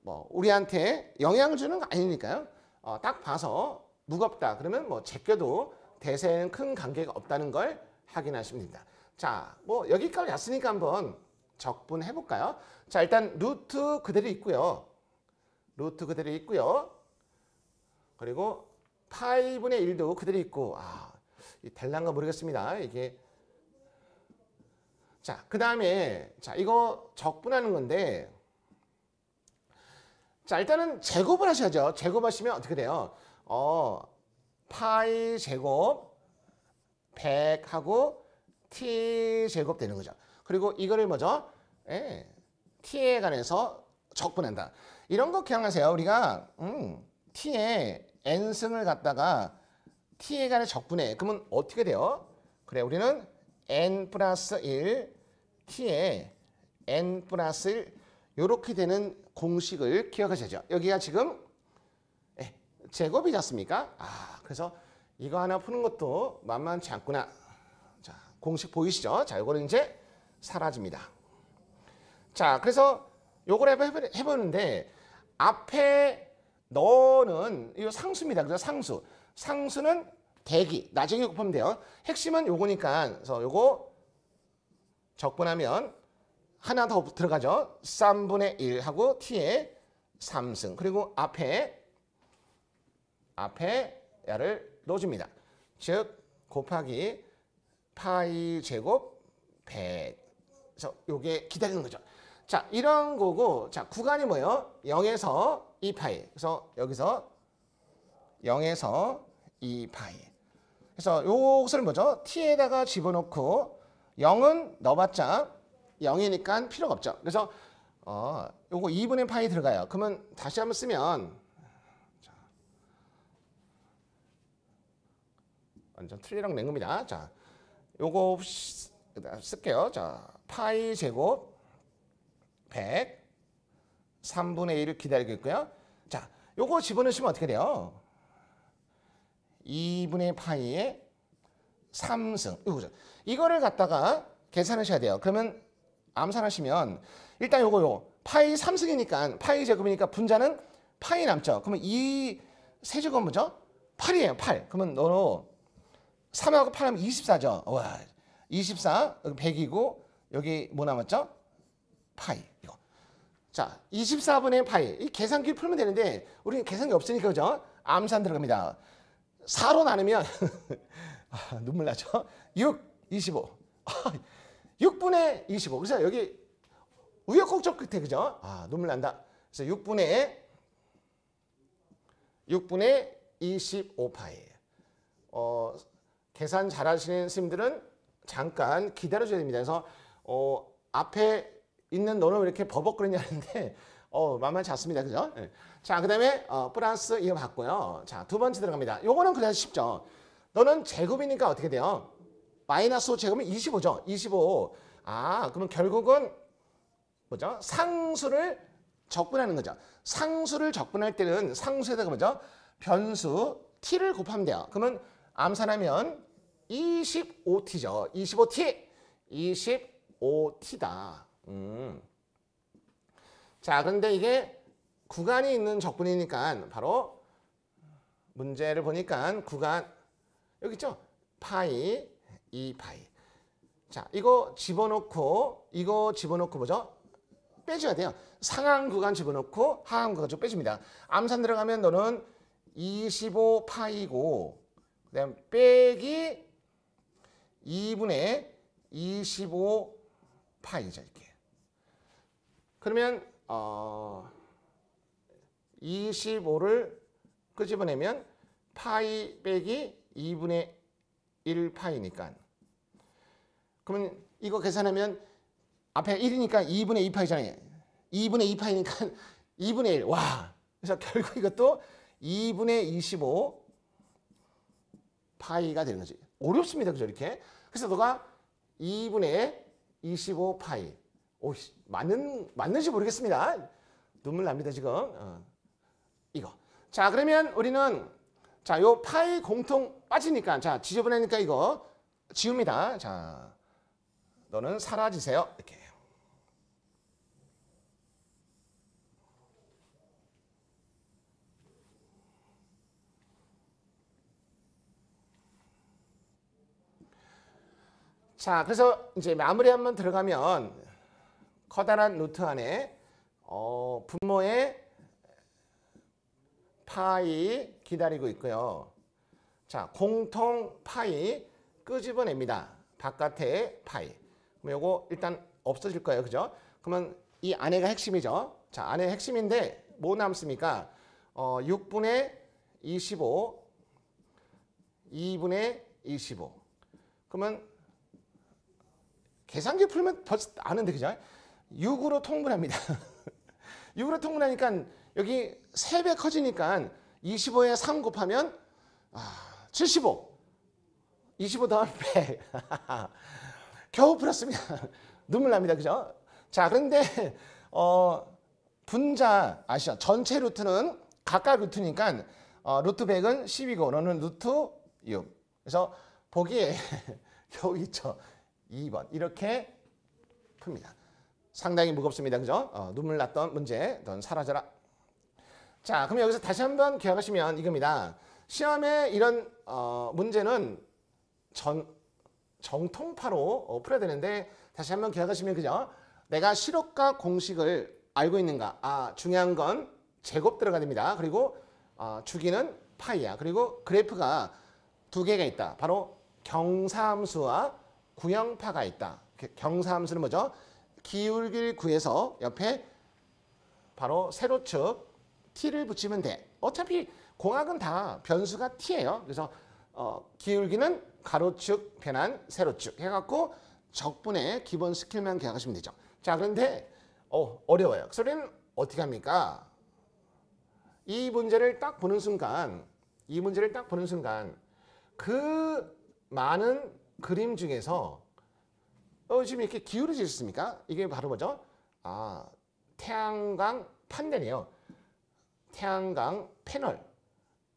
뭐 우리한테 영향을 주는 거 아니니까요. 딱 봐서 무겁다 그러면 뭐 제껴도 대세에는 큰 관계가 없다는 걸 확인하시면 됩니다. 자, 뭐 여기까지 왔으니까 한번 적분해 볼까요? 자, 일단 루트 그대로 있고요. 루트 그대로 있고요. 그리고 파이분의 1도 그대로 있고, 될란가 모르겠습니다. 이게. 자, 그 다음에, 자, 이거 적분하는 건데, 자, 일단은 제곱을 하셔야죠. 제곱하시면 어떻게 돼요? 파이 제곱 100하고 t 제곱 되는 거죠. 그리고 이거를 뭐죠? t에 관해서 적분한다. 이런 거 기억하세요. 우리가 t에 n승을 갖다가 t에 관해 적분해. 그러면 어떻게 돼요? 그래, 우리는 n 플러스 1 t에 n 플러스 1 이렇게 되는 공식을 기억하셔야죠. 여기가 지금 제곱이지 않습니까? 그래서 이거 하나 푸는 것도 만만치 않구나. 자, 공식 보이시죠? 자, 요거는 이제 사라집니다. 자, 그래서 요걸 해보는데 앞에 너는 이거 상수입니다. 그래서 상수. 상수는 대기. 나중에 곱하면 돼요. 핵심은 요거니까. 그래서 요거 적분하면 하나 더 들어가죠. 3분의 1하고 t의 3승. 그리고 앞에 야를 넣어줍니다. 즉 곱하기 파이 제곱 100. 그래서 요게 기다리는 거죠. 자, 이런 거고, 자, 구간이 뭐예요? 0에서 2파이. 그래서 여기서 0에서 2파이. 그래서 요것을 뭐죠? t에다가 집어넣고 0은 넣어봤자 0이니까 필요가 없죠. 그래서 요거 2분의 파이 들어가요. 그러면 다시 한번 쓰면 완전 틀리랑 낸 겁니다. 자, 요거 쓸게요. 자, 파이 제곱 100 3분의 1을 기다리고 있고요. 자, 요거 집어넣으시면 어떻게 돼요? 2분의 파이의 3승. 이거를 갖다가 계산하셔야 돼요. 그러면 암산하시면 일단 요거 파이 3승이니까 파이 제곱이니까 분자는 파이 남죠. 그러면 이 세제곱은 뭐죠? 8이에요. 8. 그러면 너로 3하고 8하면 24죠. 와, 24 여기 100이고 여기 뭐 남았죠? 파이. 이거. 자, 24분의 파이. 이 계산기 풀면 되는데 우리는 계산기 없으니까 그죠? 암산 들어갑니다. 4로 나누면 눈물 나죠? 6, 25. 6분의 25. 그래서 여기 우여곡절 끝에 그죠? 눈물 난다. 그래서 6분의 25파이. 계산 잘하시는 선생님들은 잠깐 기다려줘야 됩니다. 그래서 앞에 있는 너는 왜 이렇게 버벅거리냐는데 만만치 않습니다. 그죠? 네. 자, 그 다음에 플러스 이거 받고요. 자, 두 번째 들어갑니다. 요거는 그냥 쉽죠. 너는 제곱이니까 어떻게 돼요? 마이너스 5 제곱은 25죠. 25. 그러면 결국은 뭐죠? 상수를 적분하는 거죠. 상수를 적분할 때는 상수에다가 뭐죠? 변수 t를 곱하면 돼요. 그러면 암산하면 25t죠. 25t. 25t다. 자, 그런데 이게 구간이 있는 적분이니까 바로 문제를 보니까 구간 여기 있죠? 파이, 2파이. 자, 이거 집어넣고 뭐죠? 빼줘야 돼요. 상한 구간 집어넣고 하한 구간 좀 빼줍니다. 암산 들어가면 너는 25파이고 그다음 빼기 2분의 25파이죠. 이렇게. 그러면 25를 끄집어내면 파이 빼기 2분의 1파이니까. 그러면 이거 계산하면 앞에 1이니까 2분의 2파이잖아요. 2분의 2파이니까 2분의 1. 와. 그래서 결국 이것도 2분의 25 파이가 되는 거지. 어렵습니다. 그죠? 이렇게. 그래서 너가 2분의 25 파이. 맞는지 모르겠습니다. 눈물 납니다, 지금. 이거. 자, 그러면 우리는 자, 요 파이 공통 빠지니까, 자, 지저분하니까 이거 지웁니다. 자, 너는 사라지세요. 이렇게. 자, 그래서 이제 마무리 한번 들어가면 커다란 루트 안에 분모의 파이 기다리고 있고요. 자, 공통 파이 끄집어냅니다. 바깥의 파이. 그럼 요거 일단 없어질 거예요. 그죠? 그러면 이 안에가 핵심이죠. 자, 안에 핵심인데 뭐 남습니까? 6분의 25, 2분의 25. 그러면 계산기 풀면 벌써 아는데, 그죠? 6으로 통분합니다. 6으로 통분하니까 여기 3배 커지니까 25에 3 곱하면 75. 25 더하면 100. 겨우 풀었습니다. 눈물 납니다. 그죠? 자, 그런데 분자 아시죠? 전체 루트는 각각 루트니까 루트 100은 10이고 너는 루트 6. 그래서 보기에 겨우 있죠. 2번 이렇게 풉니다. 상당히 무겁습니다. 그죠? 눈물 났던 문제 넌 사라져라. 자, 그럼 여기서 다시 한번 기억하시면 이겁니다. 시험에 이런 문제는 정통파로 풀어야 되는데 다시 한번 기억하시면 그죠? 내가 실효과 공식을 알고 있는가? 중요한 건 제곱 들어가야 됩니다. 그리고 주기는 파이야. 그리고 그래프가 두 개가 있다. 바로 경사함수와 구형파가 있다. 경사함수는 뭐죠? 기울기를 구해서 옆에 바로 세로축 t를 붙이면 돼. 어차피 공학은 다 변수가 t예요. 그래서 기울기는 가로축 변한 세로축 해갖고 적분의 기본 스킬만 기억하시면 되죠. 자, 그런데 어려워요. 그래서 어떻게 합니까? 이 문제를 딱 보는 순간 그 많은 그림 중에서 지금 이렇게 기울어져 있습니까? 이게 바로 뭐죠? 태양광 판넬이에요. 태양광 패널.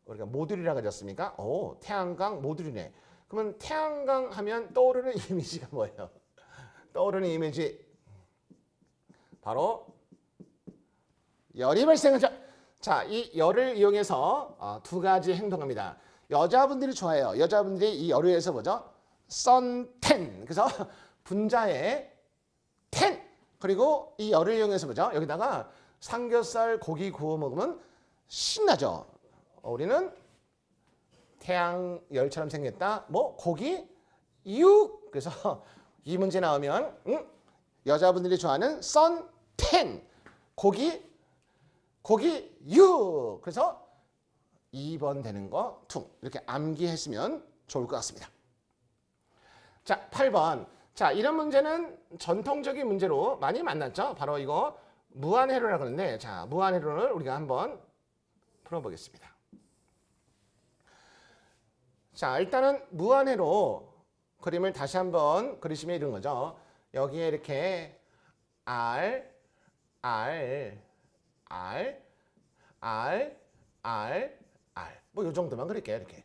우리가 모듈이라고 하지 않습니까? 태양광 모듈이네. 그러면 태양광 하면 떠오르는 이미지가 뭐예요? 떠오르는 이미지 바로 열이 발생하죠. 자, 이 열을 이용해서 두 가지 행동합니다. 여자분들이 좋아해요. 여자분들이 이 열을 위해서 뭐죠? 선텐. 그래서 분자에 텐. 그리고 이 열을 이용해서 뭐죠? 여기다가 삼겹살 고기 구워 먹으면 신나죠. 우리는 태양열처럼 생겼다. 뭐 고기 육. 그래서 이 문제 나오면 여자분들이 좋아하는 선텐. 고기 육. 그래서 2번 되는 거 퉁. 이렇게 암기했으면 좋을 것 같습니다. 자, 8번. 자, 이런 문제는 전통적인 문제로 많이 만났죠. 바로 이거 무한회로라고 하는데, 자, 무한회로를 우리가 한번 풀어보겠습니다. 자, 일단은 무한회로 그림을 다시 한번 그리시면 이런 거죠. 여기에 이렇게 R 뭐 요 정도만 그릴게요. 이렇게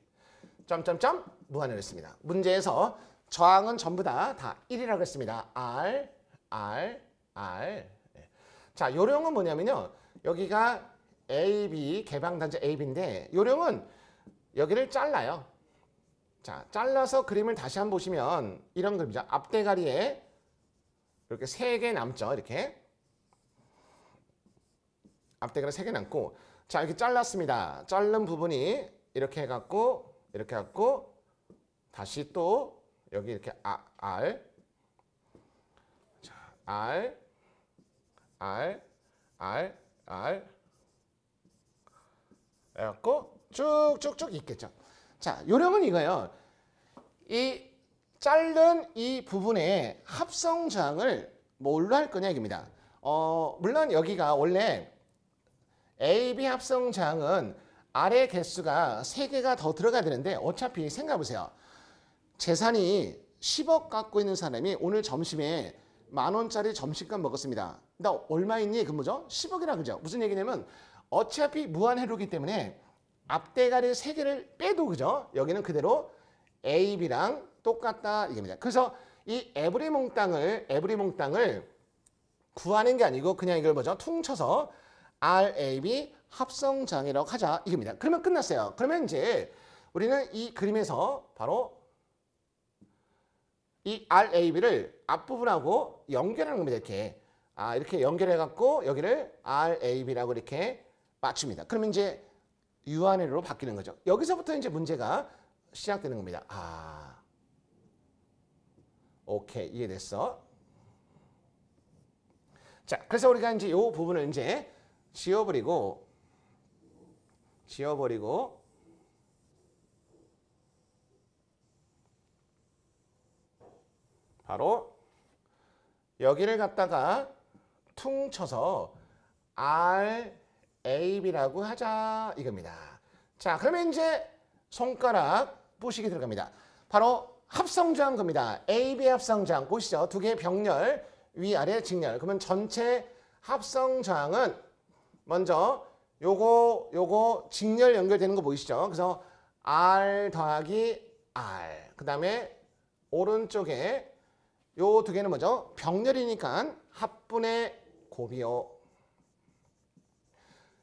점점점 무한회로 했습니다. 문제에서 저항은 전부 다 1이라고 했습니다. R. 자, 요령은 뭐냐면요. 여기가 AB, 개방단자 AB인데 요령은 여기를 잘라요. 자, 잘라서 그림을 다시 한번 보시면 이런 그림이죠. 앞대가리에 이렇게 3개 남죠. 이렇게. 앞대가리 3개 남고 자, 이렇게 잘랐습니다. 자른 부분이 이렇게 해갖고 다시 또 여기 이렇게 R 자, R 해갖고 쭉쭉쭉 있겠죠. 자, 요령은 이거예요. 이 자른 이 부분의 합성 저항을 뭘로 할 거냐 이겁니다. 물론 여기가 원래 AB 합성 저항은 R의 개수가 3개가 더 들어가야 되는데 어차피 생각해보세요. 재산이 10억 갖고 있는 사람이 오늘 점심에 10,000원짜리 점심값 먹었습니다. 나 얼마 있니? 그 뭐죠? 10억이라 그죠? 무슨 얘기냐면 어차피 무한회로기 때문에 앞대가리 3개를 빼도 그죠? 여기는 그대로 AB랑 똑같다 이겁니다. 그래서 이 에브리몽땅을 구하는 게 아니고 그냥 이걸 뭐죠? 퉁쳐서 RAB 합성장이라고 하자 이겁니다. 그러면 끝났어요. 그러면 이제 우리는 이 그림에서 바로 이 RAB를 앞부분하고 연결하는 겁니다. 이렇게 연결해 갖고 여기를 RAB라고 이렇게 맞춥니다. 그러면 이제 유한회로로 바뀌는 거죠. 여기서부터 이제 문제가 시작되는 겁니다. 오케이, 이해됐어. 자, 그래서 우리가 이제 이 부분을 이제 지워버리고 바로 여기를 갖다가 퉁쳐서 RAB라고 하자 이겁니다. 자, 그러면 이제 손가락 부식이 들어갑니다. 바로 합성조한 겁니다. AB 합성조항 보시죠. 두 개의 병렬 위아래 직렬. 그러면 전체 합성조항은 먼저 요거 직렬 연결되는 거 보이시죠? 그래서 R 더하기 R. 그 다음에 오른쪽에 요 두 개는 뭐죠? 병렬이니까 합분의 곱이요.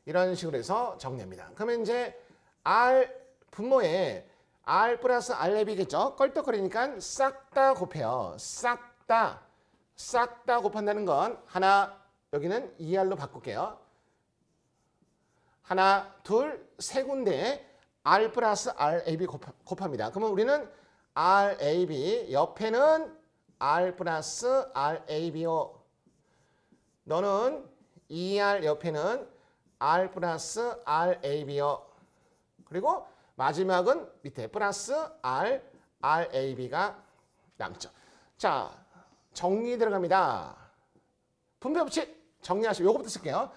이런 식으로 해서 정리합니다. 그러면 이제 R 분모에 R 플러스 RAB겠죠? 껄떡거리니까 싹 다 곱해요. 싹 다 곱한다는 건 하나, 여기는 2R로 바꿀게요. 하나, 둘, 세 군데 R 플러스 RAB 곱합니다. 그러면 우리는 RAB 옆에는 R 플러스 RAB요. 너는 2R 옆에는 R 플러스 RAB요. 그리고 마지막은 밑에 플러스 RAB가 남죠. 자, 정리 들어갑니다. 분배 법칙 정리하시고 요거부터 쓸게요.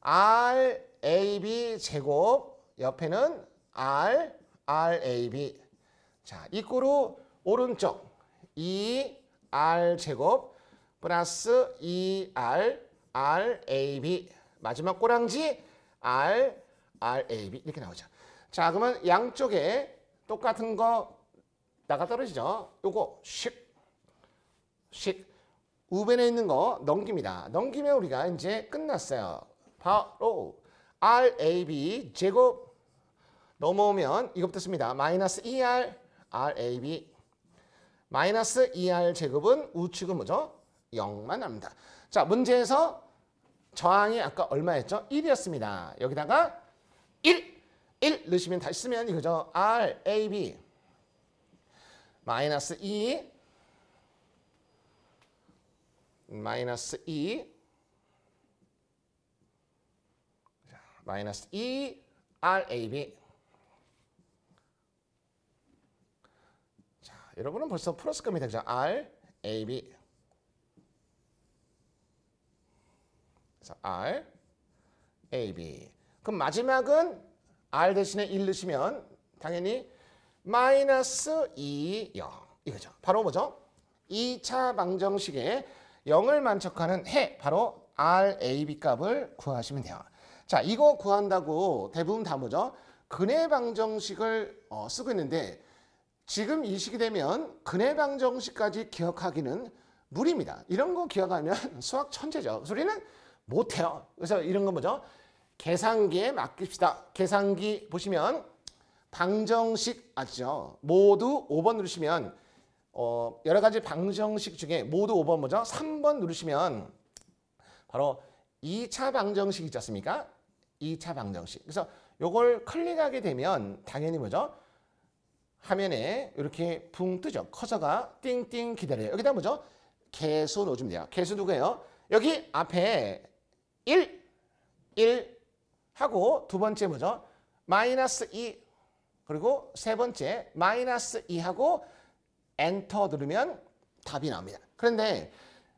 RAB 제곱 옆에는 RAB. 자, 이꼬로 오른쪽 2R 제곱 플러스 2R RAB. 마지막 꼬랑지 RAB 이렇게 나오죠. 자, 그러면 양쪽에 똑같은 거 나가 떨어지죠. 요거 식 우변에 있는 거 넘깁니다. 넘기면 우리가 이제 끝났어요. 바로 RAB 제곱 넘어오면 이것부터 씁니다. 마이너스 2R RAB 마이너스 2R 제곱은 우측은 뭐죠? 0만 납니다. 자, 문제에서 저항이 아까 얼마였죠? 1이었습니다. 여기다가 1 넣으시면 다시 쓰면 이거죠. RAB 마이너스 2 마이너스 2 마이너스 2 RAB. 자, 여러분은 벌써 풀었을 겁니다. 그죠? RAB. 그래서 RAB. 그럼 마지막은 R 대신에 1 넣으시면 당연히 마이너스 2, 0 이거죠. 바로 뭐죠? 2차 방정식에 0을 만족하는 해 바로 RAB 값을 구하시면 돼요. 자, 이거 구한다고 대부분 다 뭐죠? 근해 방정식을 쓰고 있는데 지금 이 시기 되면 근해 방정식까지 기억하기는 무리입니다. 이런 거 기억하면 수학 천재죠. 소리는 못해요. 그래서 이런 거 뭐죠? 계산기에 맡깁시다. 계산기 보시면 방정식 아시죠? 모두 5번 누르시면 여러 가지 방정식 중에 모두 5번 뭐죠? 3번 누르시면 바로 2차 방정식 있지 않습니까? 2차 방정식. 그래서 요걸 클릭하게 되면 당연히 뭐죠? 화면에 이렇게 붕 뜨죠. 커서가 띵띵 기다려요. 여기다 뭐죠? 개수 넣어주면 돼요. 개수 누구예요? 여기 앞에 1 하고 두 번째 뭐죠? 마이너스 2 그리고 세 번째 마이너스 2 하고 엔터 누르면 답이 나옵니다. 그런데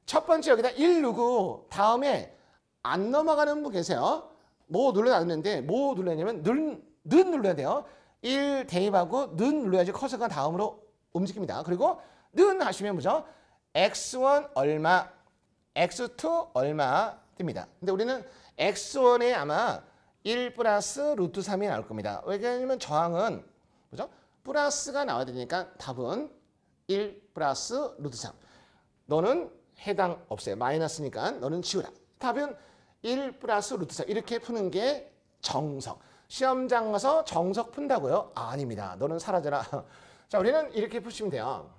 첫 번째 여기다 1 누르고 다음에 안 넘어가는 분 계세요. 뭐 눌러놨는데 뭐 눌러냐면 는 눌러야 돼요. 1 대입하고 는 눌러야지 커서가 다음으로 움직입니다. 그리고 는 하시면 뭐죠? x1 얼마, x2 얼마 뜹니다. 근데 우리는 x1에 아마 1 플러스 루트 3이 나올 겁니다. 왜냐하면 저항은 그죠? 플러스가 나와야 되니까 답은 1 플러스 루트 3. 너는 해당 없어요. 마이너스니까 너는 지우라. 답은 1 플러스 루트 3. 이렇게 푸는 게 정석. 시험장 가서 정석 푼다고요? 아닙니다. 너는 사라져라. 자, 우리는 이렇게 푸시면 돼요.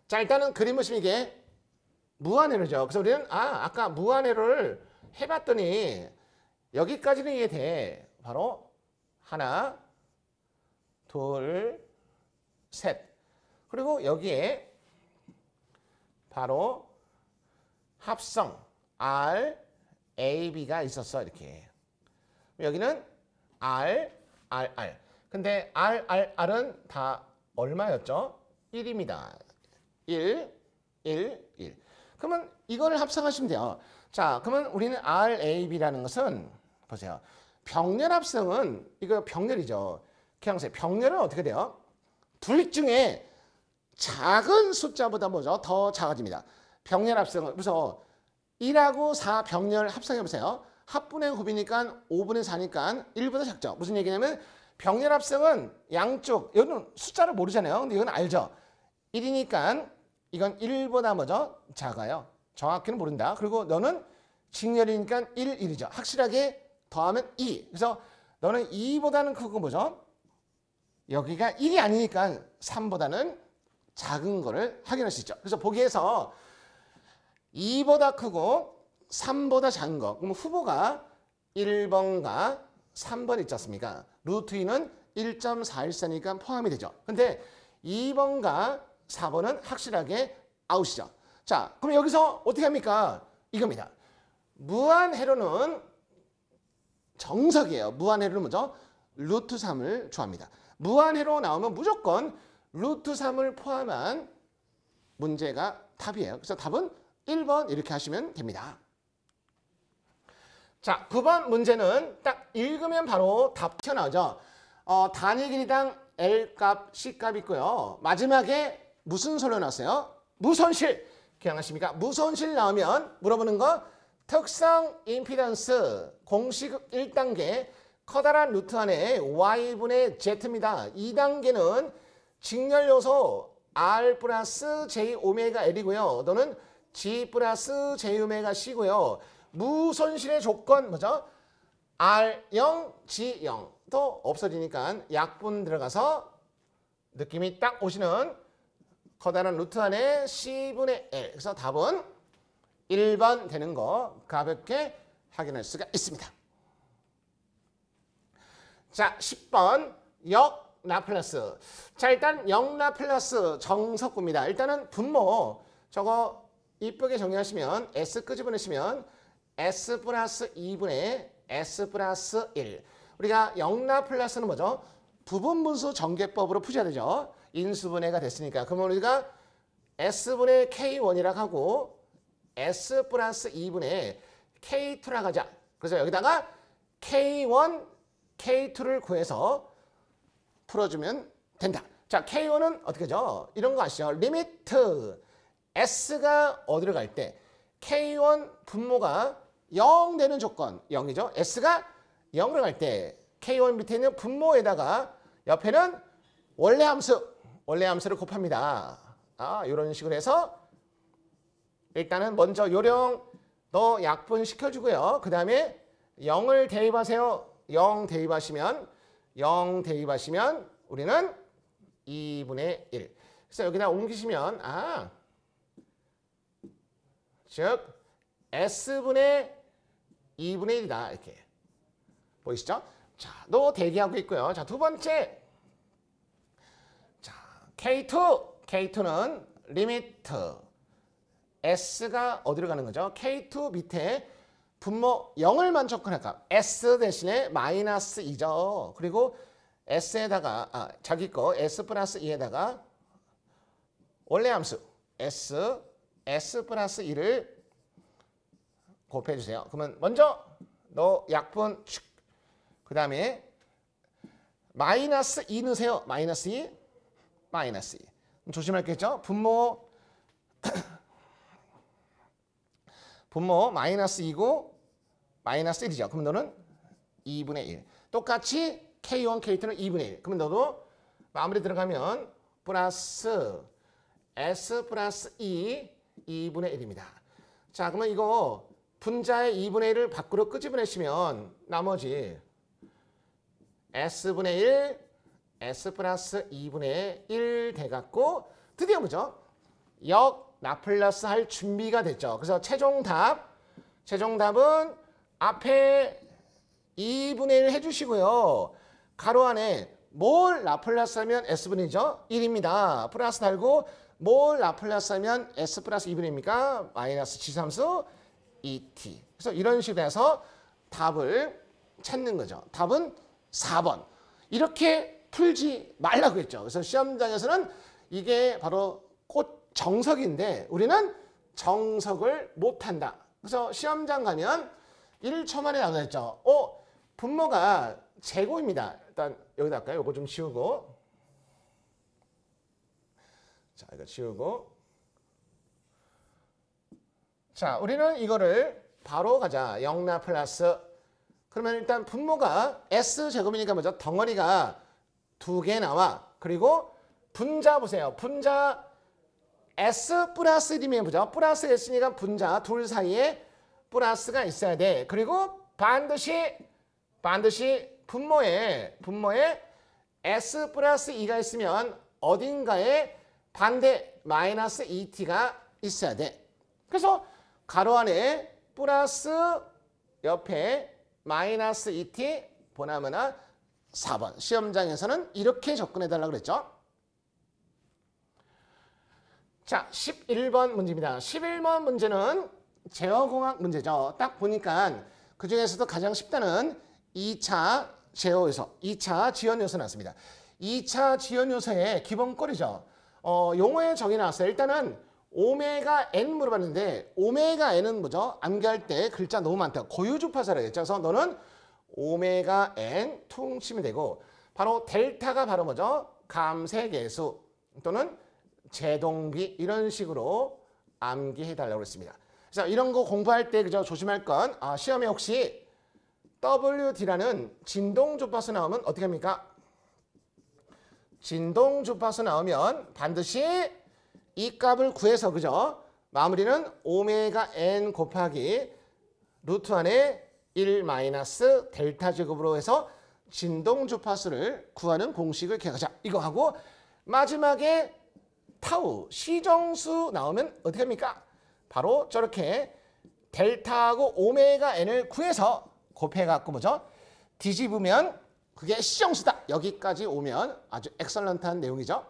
자, 일단은 그림 보시면 이게 무한회로죠. 그래서 우리는 아까 무한회로를 해봤더니 여기까지는 이해돼. 바로 하나, 둘, 셋. 그리고 여기에 바로 합성 R, A, B가 있었어. 이렇게. 여기는 R, R, R. 근데 R, R, R은 다 얼마였죠? 1입니다. 1, 1, 1. 그러면 이걸 합성하시면 돼요. 자, 그러면 우리는 R, A, B라는 것은 보세요. 병렬 합성은 이거 병렬이죠. 기왕세 병렬은 어떻게 돼요? 둘 중에 작은 숫자보다 뭐죠? 더 작아집니다. 병렬 합성은 그래서 1하고 4 병렬 합성해 보세요. 합분의 곱이니까 5분의 4니까 1보다 작죠. 무슨 얘기냐면 병렬 합성은 양쪽 이거는 숫자를 모르잖아요. 근데 이건 알죠. 1이니까 이건 1보다 뭐죠? 작아요. 정확히는 모른다. 그리고 너는 직렬이니까 1, 1이죠. 확실하게 더하면 2. 그래서 너는 2보다는 크고 뭐죠? 여기가 1이 아니니까 3보다는 작은 거를 확인할 수 있죠. 그래서 보기에서 2보다 크고 3보다 작은 거. 그럼 후보가 1번과 3번 있지 않습니까? 루트 2는 1.414니까 포함이 되죠. 근데 2번과 4번은 확실하게 아웃이죠. 자, 그럼 여기서 어떻게 합니까? 이겁니다. 무한회로는 정석이에요. 무한회로는 뭐죠? 루트 3을 좋아합니다. 무한회로 나오면 무조건 루트 3을 포함한 문제가 답이에요. 그래서 답은 1번 이렇게 하시면 됩니다. 자, 9번 문제는 딱 읽으면 바로 답 튀어나오죠. 단위 길이당 L값, C값 있고요. 마지막에 무슨 소리 나왔어요? 무손실. 기억나십니까? 무손실 나오면 물어보는 거 특성 임피던스 공식 1단계 커다란 루트 안에 Y분의 Z입니다. 2단계는 직렬 요소 R 플러스 J 오메가 L이고요. 너는 G 플러스 J 오메가 C고요. 무손실의 조건 뭐죠? R0, G0 또 없어지니까 약분 들어가서 느낌이 딱 오시는 커다란 루트 안에 C분의 L. 그래서 답은 1번 되는 거 가볍게 확인할 수가 있습니다. 자, 10번 역 라플라스. 자, 일단 역 라플라스 정석구입니다. 일단은 분모 저거 이쁘게 정리하시면 S 끄집어내시면 S 플러스 2분의 S 플러스 1. 우리가 역 라플라스는 뭐죠? 부분분수 전개법으로 푸셔야 되죠. 인수분해가 됐으니까. 그러면 우리가 S분의 K1이라고 하고 S 플러스 2분의 K2라고 하자. 그래서 여기다가 K1, K2를 구해서 풀어주면 된다. 자, K1은 어떻게 하죠? 이런 거 아시죠? 리미트 S가 어디로 갈 때 K1 분모가 0 되는 조건 0이죠. S가 0으로 갈 때 K1 밑에 있는 분모에다가 옆에는 원래 함수를 곱합니다. 이런 식으로 해서 일단은 먼저 요령 너 약분 시켜주고요. 그 다음에 0을 대입하세요. 0 대입하시면 우리는 2분의 1. 그래서 여기다 옮기시면 즉 S분의 2분의 1이다. 이렇게 보이시죠? 자, 너 대기하고 있고요. 자, 두 번째. 자, K2는 리미트 S가 어디로 가는 거죠? K2 밑에 분모 0을만 접근할까? S 대신에 마이너스 2죠. 그리고 S에다가 자기 거 S 플러스 2에다가 원래 함수 S 플러스 2를 곱해주세요. 그러면 먼저 너 약분 그 다음에 마이너스 2 넣으세요. 마이너스 2 조심할 게 있죠. 분모 마이너스 2고 마이너스 1이죠. 그럼 너는 2분의 1. 똑같이 K1, K2는 2분의 1. 그러면 너도 마무리 들어가면 플러스 S 플러스 2분의 1입니다. 자, 그러면 이거 분자의 2분의 1을 밖으로 끄집어내시면 나머지 S분의 1, S 플러스 2분의 1 돼갖고 드디어 뭐죠? 역 라플라스 할 준비가 됐죠. 그래서 최종답은 앞에 2분의 1 해주시고요. 가로 안에 뭘 라플라스 하면 S분이죠? 1입니다. 플러스 달고 뭘 라플라스 하면 S 플러스 2분입니까? 마이너스 지수함수 2t. 그래서 이런 식으로 해서 답을 찾는 거죠. 답은 4번. 이렇게 풀지 말라고 했죠. 그래서 시험장에서는 이게 바로 꽃 정석인데 우리는 정석을 못한다. 그래서 시험장 가면 1초 만에 나온다 했죠. 분모가 제곱입니다. 일단 여기다 할까요? 이거 좀 지우고. 자, 이거 지우고. 자, 우리는 이거를 바로 가자. 0나 플러스. 그러면 일단 분모가 S제곱이니까 뭐죠? 덩어리가 2개 나와. 그리고 분자 보세요. 분자 S 플러스 1이면 뭐죠? 플러스 S니까 분자 둘 사이에 플러스가 있어야 돼. 그리고 반드시 분모에 S 플러스 2가 있으면 어딘가에 반대 마이너스 2t가 있어야 돼. 그래서 가로 안에 플러스 옆에 마이너스 2t 보나마나 4번. 시험장에서는 이렇게 접근해달라고 그랬죠. 자, 11번 문제입니다. 11번 문제는 제어공학 문제죠. 딱 보니까 그중에서도 가장 쉽다는 2차 제어요소, 2차 지연요소 나왔습니다. 2차 지연요소의 기본꼴이죠. 용어의 정의 나왔어요. 일단은 오메가 n 물어봤는데 오메가 n은 뭐죠? 암기할 때 글자 너무 많다. 고유주파수라고 했죠. 그래서 너는 오메가 n 퉁 치면 되고 바로 델타가 바로 뭐죠? 감색계수 또는 제동비 이런 식으로 암기해달라고 했습니다. 그래서 이런 거 공부할 때 그저 조심할 건 시험에 혹시 WD라는 진동주파수 나오면 어떻게 합니까? 진동주파수 나오면 반드시 이 값을 구해서 그죠? 마무리는 오메가 n 곱하기 루트 안에 1 마이너스 델타 제곱으로 해서 진동주파수를 구하는 공식을 기억하자. 이거 하고 마지막에 타우 시정수 나오면 어떻게 합니까? 바로 저렇게 델타하고 오메가 n을 구해서 곱해갖고 뭐죠? 뒤집으면 그게 시정수다. 여기까지 오면 아주 엑설런트한 내용이죠.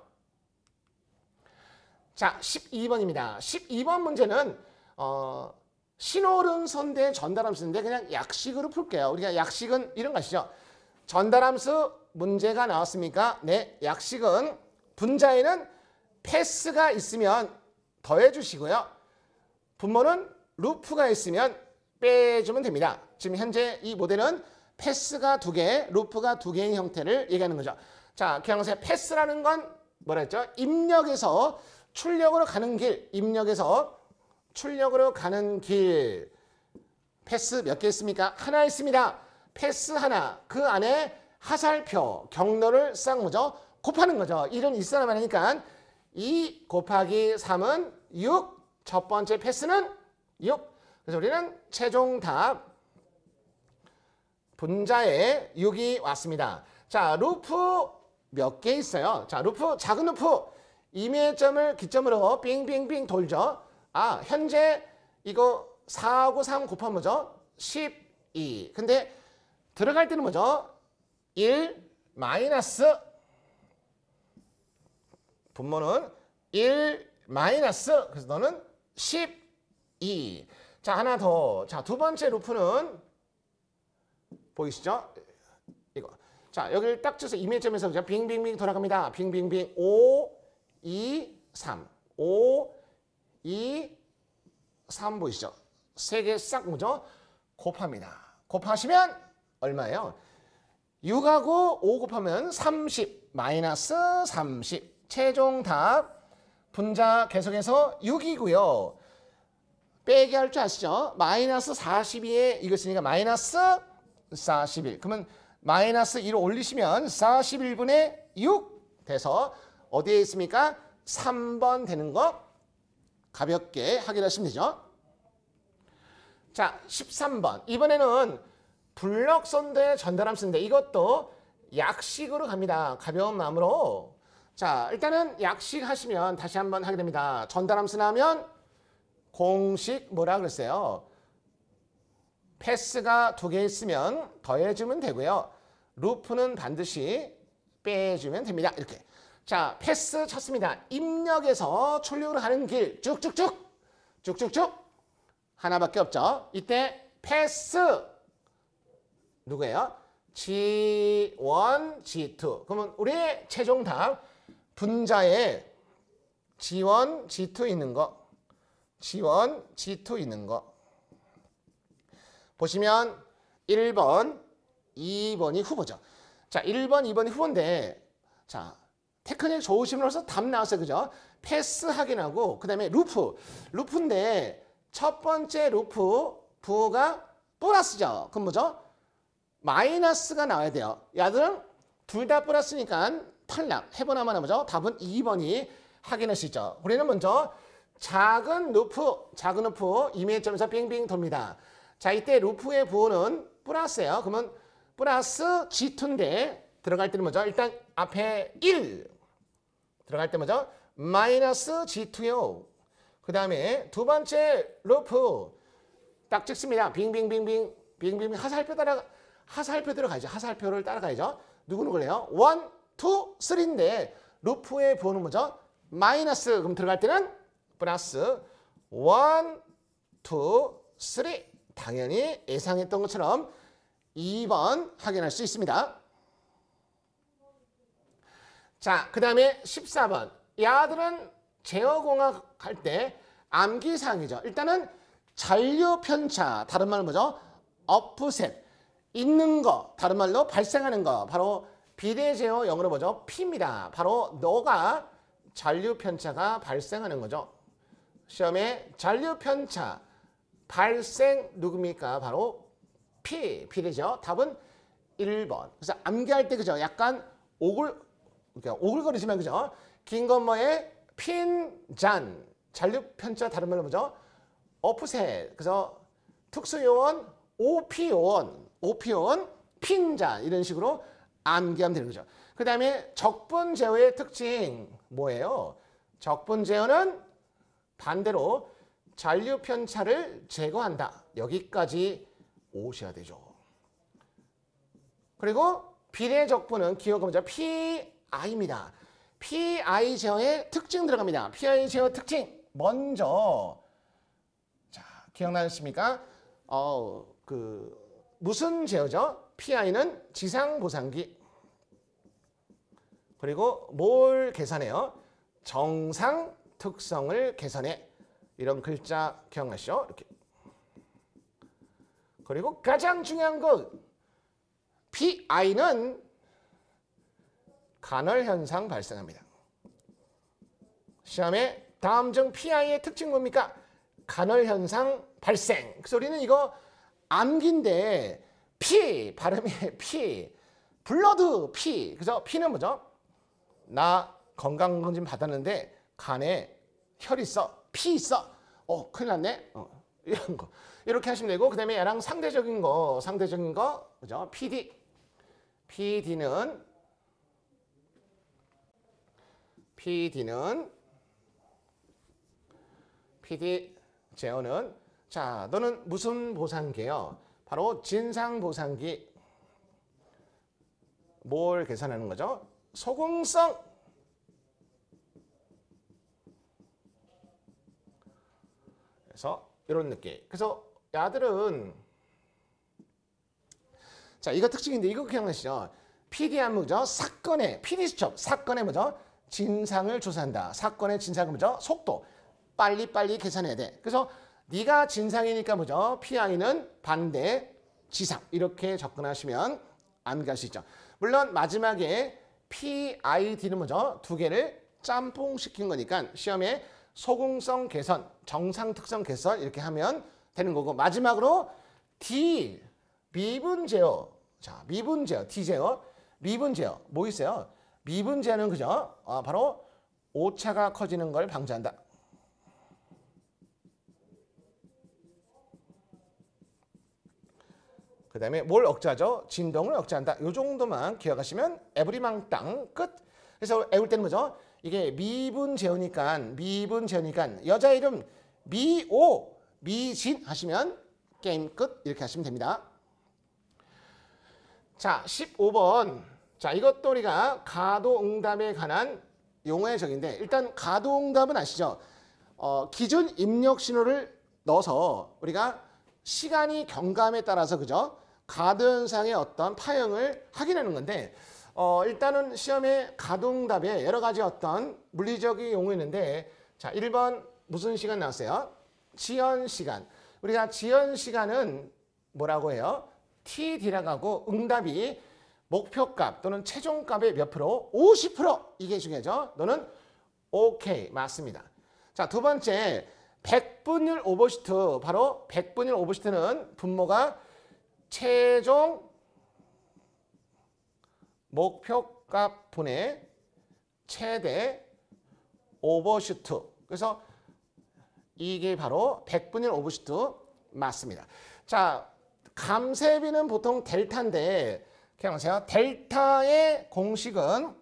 자, 12번입니다. 12번 문제는 신호른 선대 전달함수인데 그냥 약식으로 풀게요. 우리가 약식은 이런 거 아시죠? 전달함수 문제가 나왔습니까? 네, 약식은 분자에는 패스가 있으면 더해 주시고요. 분모는 루프가 있으면 빼주면 됩니다. 지금 현재 이 모델은 패스가 2개, 루프가 2개의 형태를 얘기하는 거죠. 자, 기억나세요? 패스라는 건 뭐라 했죠? 입력에서 출력으로 가는 길, 입력에서 출력으로 가는 길. 패스 몇 개 있습니까? 하나 있습니다. 패스 하나, 그 안에 하살표, 경로를 싹 뭐죠? 곱하는 거죠. 이런 일사람 하니까 2 곱하기 3은 6, 첫 번째 패스는 6. 그래서 우리는 최종 답 분자에 6이 왔습니다. 자, 루프 몇 개 있어요? 자, 루프, 작은 루프 임의점을 기점으로 빙빙빙 돌죠. 현재 이거 4하고 3 곱하면 뭐죠? 12. 근데 들어갈 때는 뭐죠? 1 마이너스 분모는 1 마이너스 그래서 너는 12. 자, 하나 더. 자, 두 번째 루프는 보이시죠? 이거. 자, 여기를 딱 쳐서 임의점에서 그냥 빙빙빙 돌아갑니다. 빙빙빙 5 2 3 5 2 3 보이시죠? 세 개 싹 뭐죠? 곱합니다. 곱하시면 얼마예요? 6하고 5 곱하면 30 마이너스 30. 최종 답 분자 계속해서 6이고요. 빼기 할 줄 아시죠? 마이너스 42에 이거 쓰니까 마이너스 41. 그러면 마이너스 1을 올리시면 41분의 6 돼서 어디에 있습니까? 3번 되는 거 가볍게 확인하시면 되죠. 자, 13번. 이번에는 블럭선대 전달함 쓰는데 이것도 약식으로 갑니다. 가벼운 마음으로. 자, 일단은 약식 하시면 다시 한번 하게 됩니다. 전달함 쓰나면 공식 뭐라 그랬어요? 패스가 2개 있으면 더해주면 되고요. 루프는 반드시 빼주면 됩니다. 이렇게. 자, 패스 쳤습니다. 입력에서 출력을 하는 길 쭉쭉쭉 쭉쭉쭉 하나밖에 없죠. 이때 패스 누구예요? G1, G2. 그러면 우리의 최종 답 분자에 G1, G2 있는 거, G1, G2 있는 거 보시면 1번, 2번이 후보죠. 자, 1번, 2번이 후보인데 자, 테크닉 좋으신 분으로서 답 나왔어요. 그죠? 패스 확인하고 그 다음에 루프인데 첫 번째 루프 부호가 플러스죠. 그럼 뭐죠? 마이너스가 나와야 돼요. 야들은 둘 다 플러스니까 탈락. 해보나마나 뭐죠? 답은 2번이 확인할 수 있죠. 우리는 먼저 작은 루프 이메일점에서 빙빙 돕니다. 자, 이때 루프의 부호는 플러스예요. 그러면 플러스 G2인데 들어갈 때는 뭐죠? 일단 앞에 1 들어갈 때 뭐죠? 마이너스 G2요. 그 다음에 두 번째 루프 딱 찍습니다. 빙빙빙빙 하살표 들어가죠. 하살표를 따라가야죠. 누구누구래요? 1, 2, 3인데 루프의 부호는 뭐죠? 마이너스. 그럼 들어갈 때는 플러스 1, 2, 3. 당연히 예상했던 것처럼 2번 확인할 수 있습니다. 자, 그 다음에 14번. 야들은 제어공학 할 때 암기사항이죠. 일단은 잔류 편차, 다른 말로 뭐죠? offset, 있는 거, 다른 말로 발생하는 거, 바로 비례제어 영어로 뭐죠? P입니다. 바로 너가 잔류 편차가 발생하는 거죠. 시험에 잔류 편차 발생 누굽니까? 바로 P, P되죠. 답은 1번. 그래서 암기할 때 그죠? 약간 오글거리지만 그죠? 긴 것뭐에 핀잔, 잔류 편차 다른 말로 뭐죠? offset. 그래서 특수요원 OP요원, 핀잔 이런 식으로 암기하면 되는 거죠. 그 다음에 적분 제어의 특징 뭐예요? 적분 제어는 반대로 잔류 편차를 제거한다. 여기까지 오셔야 되죠. 그리고 비례 적분은 기호가 뭐죠? PI입니다. PI 제어의 특징 들어갑니다. PI 제어 특징 먼저 자 기억나십니까? 무슨 제어죠? PI는 지상보상기. 그리고 뭘 계산해요? 정상 특성을 계산해. 이런 글자 기억나시죠? 이렇게. 그리고 가장 중요한 것 PI는 간헐 현상 발생합니다. 시험에 다음 중 PI의 특징 뭡니까? 간헐 현상 발생. 그래서 우리는 이거 암기인데 P 발음이 P 블러드 P. 그래서 P는 뭐죠? 나 건강검진 받았는데 간에 혈 있어. 피 있어. 큰일 났네. 이런 거. 이렇게 하시면 되고 그다음에 얘랑 상대적인 거 그죠? PD는 PD 제어는 자, 너는 무슨 보상기예요? 바로 진상보상기. 뭘 계산하는 거죠? 소공성. 그래서 이런 느낌. 그래서 야들은 자, 이거 특징인데 이거 기억나시죠? PD하면 뭐죠? PD 수첩. 사건의 뭐죠? 진상을 조사한다. 사건의 진상은 뭐죠? 속도. 빨리 계산해야 돼. 그래서 네가 진상이니까 뭐죠? PI는 반대, 지상. 이렇게 접근하시면 암기할 수 있죠. 물론 마지막에 PID는 뭐죠? 두 개를 짬뽕시킨 거니까 시험에 소공성 개선, 정상 특성 개선 이렇게 하면 되는 거고 마지막으로 D 미분 제어. 자, 미분 제어, t 제어, 미분 제어. 뭐 있어요? 미분 제어는 그죠? 바로 오차가 커지는 걸 방지한다. 그 다음에 뭘 억제하죠? 진동을 억제한다. 이 정도만 기억하시면 에브리망땅 끝. 그래서 외울 때는 뭐죠? 이게 미분 제어니까 여자 이름 미오, 미진 하시면 게임 끝 이렇게 하시면 됩니다. 자, 15번. 자, 이것도 우리가 가도응답에 관한 용어의 적인데 일단 가도응답은 아시죠? 기준 입력 신호를 넣어서 우리가 시간이 경감에 따라서 그죠? 가도 현상의 어떤 파형을 확인하는 건데 일단은 시험에 가도응답에 여러 가지 어떤 물리적인 용어 있는데 자, 1번 무슨 시간 나왔어요? 지연 시간. 우리가 지연 시간은 뭐라고 해요? TD라고 하고 응답이 목표값 또는 최종값의 몇 프로? 50% 이게 중요하죠. 너는 오케이 맞습니다. 자, 두 번째 100분율 오버슈트. 바로 100분율 오버슈트는 분모가 최종 목표값 분의 최대 오버슈트. 그래서 이게 바로 100분율 오버슈트 맞습니다. 자, 감쇄비는 보통 델타인데 기억하세요. 델타의 공식은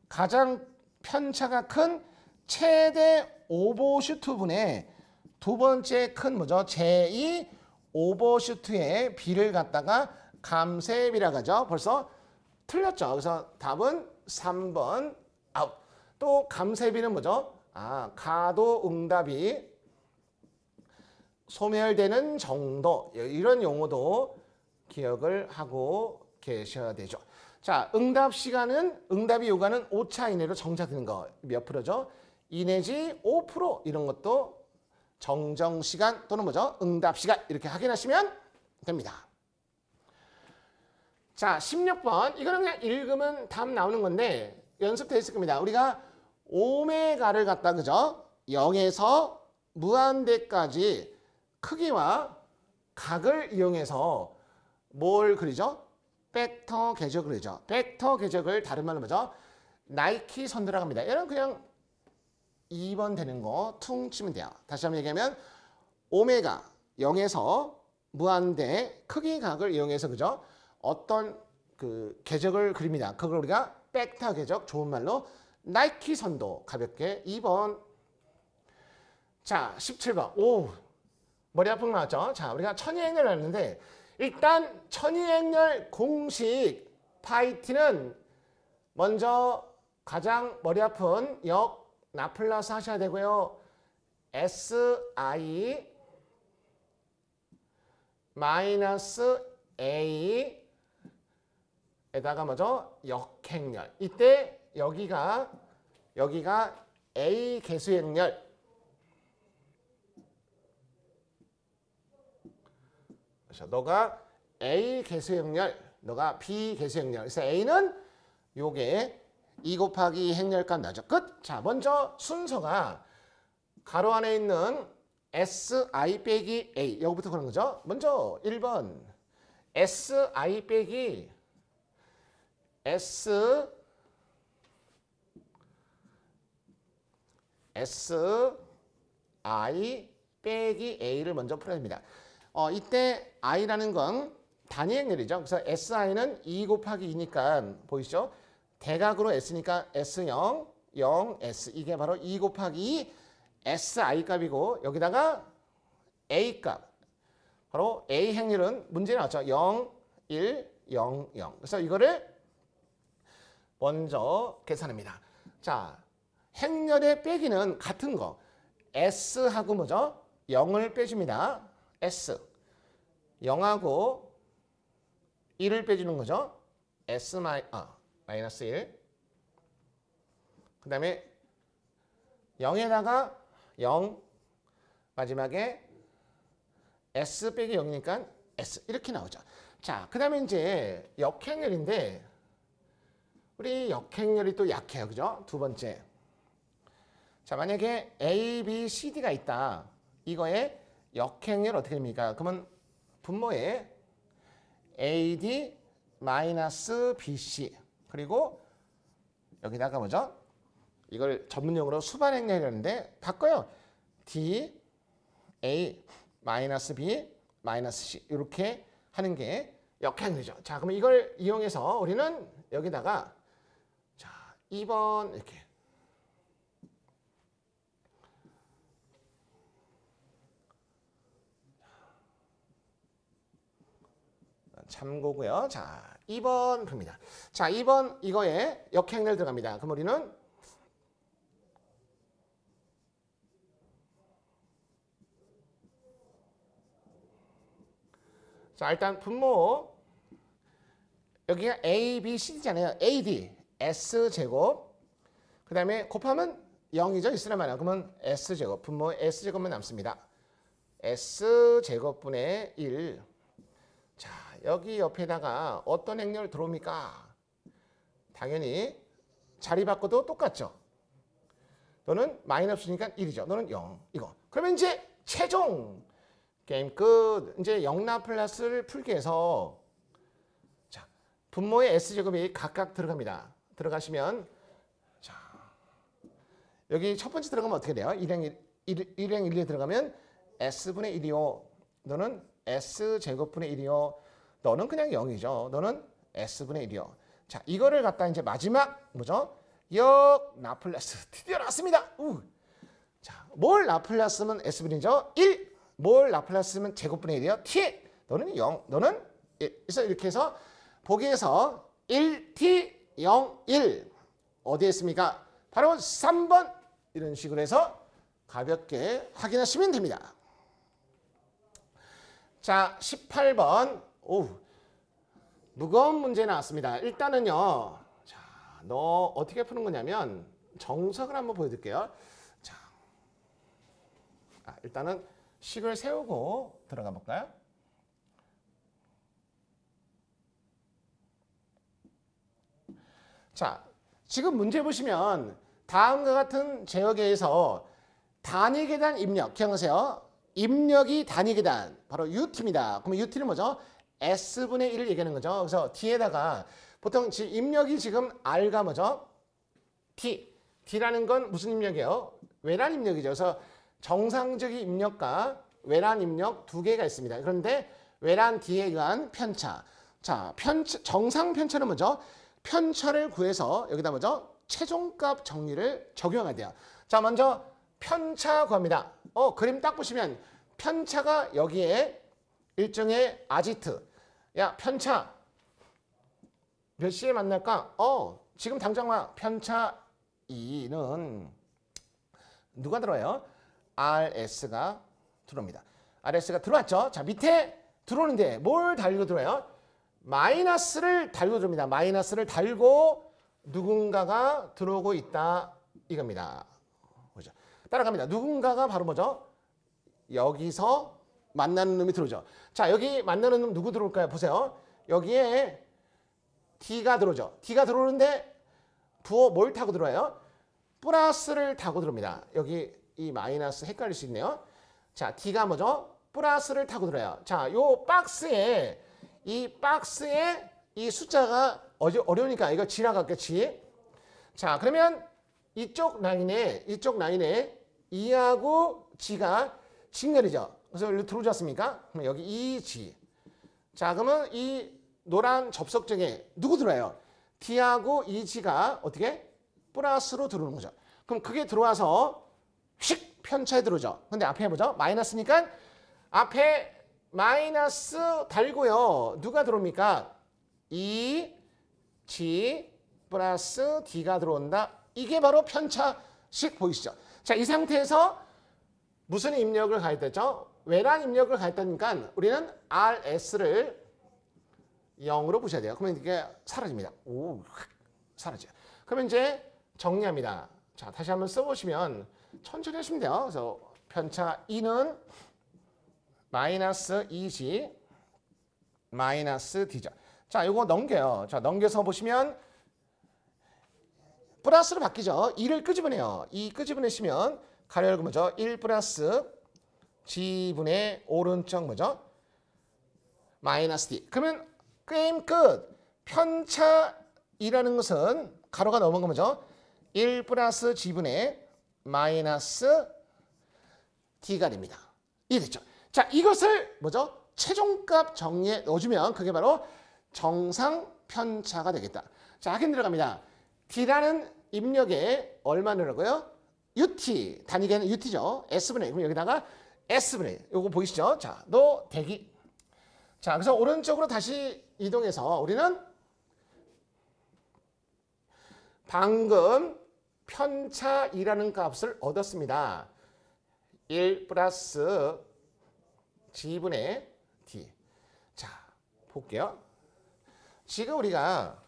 가장 편차가 큰 최대 오버슈트분의 두 번째 큰 뭐죠? 제2 오버슈트의 비를 갖다가 감쇄비라고 하죠. 벌써 틀렸죠. 그래서 답은 3번 아웃. 또 감쇄비는 뭐죠? 가도응답이 소멸되는 정도 이런 용어도 기억을 하고 계셔야 되죠. 자, 응답 시간은 응답이 요구하는 오차 이내로 정착되는 거 몇 프로죠? 2 내지 5% 이런 것도 정정 시간 또는 뭐죠? 응답 시간 이렇게 확인하시면 됩니다. 자, 16번 이거는 그냥 읽으면 답 나오는 건데 연습되어 있을 겁니다. 우리가 오메가를 갖다 그죠? 0에서 무한대까지 크기와 각을 이용해서 뭘 그리죠? 벡터 궤적을 그리죠. 벡터 궤적을 다른 말로 뭐죠? 나이키 선도라고 합니다. 얘는 그냥 2번 되는 거 퉁 치면 돼요. 다시 한번 얘기하면 오메가 0에서 무한대 크기 각을 이용해서 그죠? 어떤 그 궤적을 그립니다. 그걸 우리가 벡터 궤적 좋은 말로 나이키 선도 가볍게 2번. 자, 17번. 오, 머리 아픈 거 나왔죠? 자, 우리가 천이행렬을 하는데 일단 천이행렬 공식 파이T는 먼저 가장 머리 아픈 역 라플라스 하셔야 되고요. SI 마이너스 A에다가 뭐죠? 역행렬. 이때 여기가 A 개수행렬. 그래서 너가 A 개수행렬, 너가 B 개수행렬. 그래서 A는 요게 2 곱하기 행렬값 나죠. 끝. 자, 먼저 순서가 가로 안에 있는 SI 빼기 A. 여기부터 그런 거죠. 먼저 1번 SI 빼기 SI 빼기 A를 먼저 풀어야 됩니다. 이때 I라는 건 단위 행렬이죠. 그래서 SI는 2 곱하기 2니까 보이시죠? 대각으로 S니까 S0, 0, S. 이게 바로 2 곱하기 2 SI 값이고 여기다가 A 값. 바로 A 행렬은 문제 나왔죠. 0, 1, 0, 0. 그래서 이거를 먼저 계산합니다. 자, 행렬의 빼기는 같은 거. S하고 뭐죠? 0을 빼줍니다. S. 0하고 1을 빼주는 거죠. 마이너스 1. 그 다음에 0에다가 0. 마지막에 S 빼기 0이니까 S. 이렇게 나오죠. 자, 그 다음에 이제 역행렬인데 우리 역행렬이 또 약해요. 그죠? 두 번째. 자, 만약에 A, B, C, D가 있다. 이거에 역행렬 어떻게 됩니까? 그러면 분모에 AD 마이너스 BC. 그리고 여기다가 뭐죠? 이걸 전문용어로 수반행렬이라는데 바꿔요. D, A, 마이너스 B, 마이너스 C. 이렇게 하는 게 역행렬이죠. 자, 그럼 이걸 이용해서 우리는 여기다가 자, 2번 이렇게 참고고요. 자, 2번 봅니다. 자, 2번 이거에 역행렬 들어갑니다. 그럼 우리는 자, 일단 분모 여기가 A, B, C잖아요. AD, S제곱. 그 다음에 곱하면 0이죠. 있으란 말이야. 그러면 S제곱, 분모 S제곱만 남습니다. S제곱분의 1. 자, 여기 옆에다가 어떤 행렬 들어옵니까? 당연히 자리 바꿔도 똑같죠. 너는 마이너스니까 1이죠. 너는 0. 이거. 그러면 이제 최종 게임 끝. 이제 영라플라스를 풀기 위해서 자, 분모의 S제곱이 각각 들어갑니다. 들어가시면 자, 여기 첫 번째 들어가면 어떻게 돼요? 1행 1에 들어가면 S분의 1이요. 너는 S제곱분의 1이요. 너는 그냥 0이죠. 너는 S분의 1이요. 자, 이거를 갖다 이제 마지막 뭐죠? 역 라플라스 드디어 나왔습니다. 자, 뭘 라플라스면 S분이죠? 1. 뭘 라플라스면 제곱분의 1이요? T. 너는 0. 너는 1. 그래서 이렇게 해서 보기에서 1T 0 1 어디에 있습니까? 바로 3번. 이런 식으로 해서 가볍게 확인하시면 됩니다. 자, 18번. 오, 무거운 문제 나왔습니다. 일단은요. 자, 너 어떻게 푸는 거냐면 정석을 한번 보여드릴게요. 자, 일단은 식을 세우고 들어가 볼까요? 자, 지금 문제 보시면 다음과 같은 제어계에서 단위계단 입력, 기억하세요. 입력이 단위계단, 바로 UT입니다. 그러면 UT는 뭐죠? S분의 1을 얘기하는 거죠. 그래서 D에다가 보통 입력이 지금 R가 뭐죠? T. D라는 건 무슨 입력이에요? 외란 입력이죠. 그래서 정상적인 입력과 외란 입력 두 개가 있습니다. 그런데 외란 D에 의한 편차. 자, 정상 편차는 뭐죠? 편차를 구해서 여기다 뭐죠? 최종값 정리를 적용해야 돼요. 자, 먼저 편차 구합니다. 그림 딱 보시면 편차가 여기에 일종의 아지트. 야, 편차 몇 시에 만날까? 지금 당장 와. 편차 2는 누가 들어와요? RS가 들어옵니다. RS가 들어왔죠? 자, 밑에 들어오는데 뭘 달고 들어와요? 마이너스를 달고 들어옵니다. 마이너스를 달고 누군가가 들어오고 있다 이겁니다. 그죠? 따라갑니다. 누군가가 바로 뭐죠? 여기서 만나는 놈이 들어오죠. 자, 여기 만나는 놈 누구 들어올까요? 보세요. 여기에 D가 들어오죠. D가 들어오는데 부호 뭘 타고 들어와요? 플러스를 타고 들어옵니다. 여기 이 마이너스 헷갈릴 수 있네요. 자, D가 뭐죠? 플러스를 타고 들어와요. 자, 요 박스에 이 숫자가 어려우니까 이거 지나갔겠지. 자, 그러면 이쪽 라인에 2하고 G가 직렬이죠. 그래서 여기 들어오지 않습니까? 그럼 여기 2G. 자, 그러면 이 노란 접속점에 누구 들어와요? D하고 2G가 어떻게? 플러스로 들어오는 거죠. 그럼 그게 들어와서 휙 편차에 들어오죠. 근데 앞에 뭐죠? 마이너스니까 앞에 마이너스 달고요. 누가 들어옵니까? 2G 플러스 D가 들어온다. 이게 바로 편차식 보이시죠? 자, 이 상태에서 무슨 입력을 가했댔죠? 외란 입력을 가했다니까 우리는 RS를 0으로 보셔야 돼요. 그러면 이게 사라집니다. 오, 사라져요. 그러면 이제 정리합니다. 자, 다시 한번 써보시면 천천히 하시면 돼요. 그래서 편차 2는 마이너스 2G 마이너스 D죠. 자, 이거 넘겨요. 자, 넘겨서 보시면 플러스로 바뀌죠. 2를 끄집어내요. 2 끄집어내시면 가로 열고 뭐죠? 1 플러스 G분의 오른쪽 뭐죠? 마이너스 D. 그러면 게임 끝. 편차이라는 것은 가로가 넘은 거죠. 1 플러스 G분의 마이너스 D가 됩니다. 이해됐죠? 자, 이것을 뭐죠? 최종값 정리에 넣어주면 그게 바로 정상 편차가 되겠다. 자, 확인 들어갑니다. D라는 입력에 얼마 넣으라고요? UT, 단위계는 UT죠. S분의 1. 그럼 여기다가 S분의 1. 요거 보이시죠? 자, 너 대기. 자, 그래서 오른쪽으로 다시 이동해서 우리는 방금 편차이라는 값을 얻었습니다. 1 플러스 G분의 D. 자, 볼게요. 지금 우리가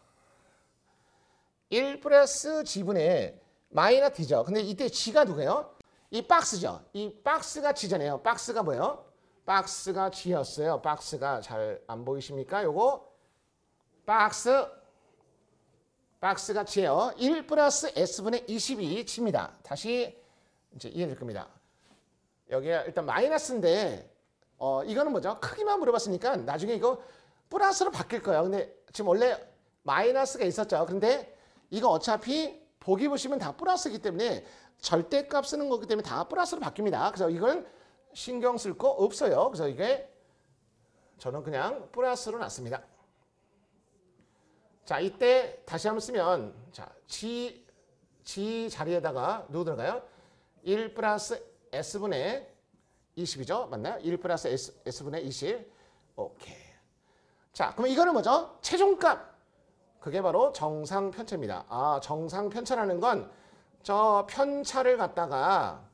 1 플러스 G분의 마이너스 D죠. 근데 이때 G가 누구예요? 이 박스죠. 이 박스가 G잖아요. 박스가 뭐예요? 박스가 G였어요. 박스가 잘 안 보이십니까? 요거 박스가 G예요. 1 플러스 S분의 22 G입니다. 다시 이제 이해될 겁니다. 여기가 일단 마이너스인데 이거는 뭐죠? 크기만 물어봤으니까 나중에 이거 플러스로 바뀔 거예요. 근데 지금 원래 마이너스가 있었죠. 그런데 이거 어차피 보기 보시면 다 플러스이기 때문에 절대값 쓰는 거기 때문에 다 플러스로 바뀝니다. 그래서 이건 신경 쓸 거 없어요. 그래서 이게 저는 그냥 플러스로 놨습니다. 자, 이때 다시 한번 쓰면 자, G 자리에다가 누구 들어가요? 1 플러스 S분의 20이죠? 맞나요? 1 플러스 S분의 20. 오케이. 자, 그럼 이거는 뭐죠? 최종값. 그게 바로 정상 편차입니다. 아, 정상 편차라는 건 저 편차를 갖다가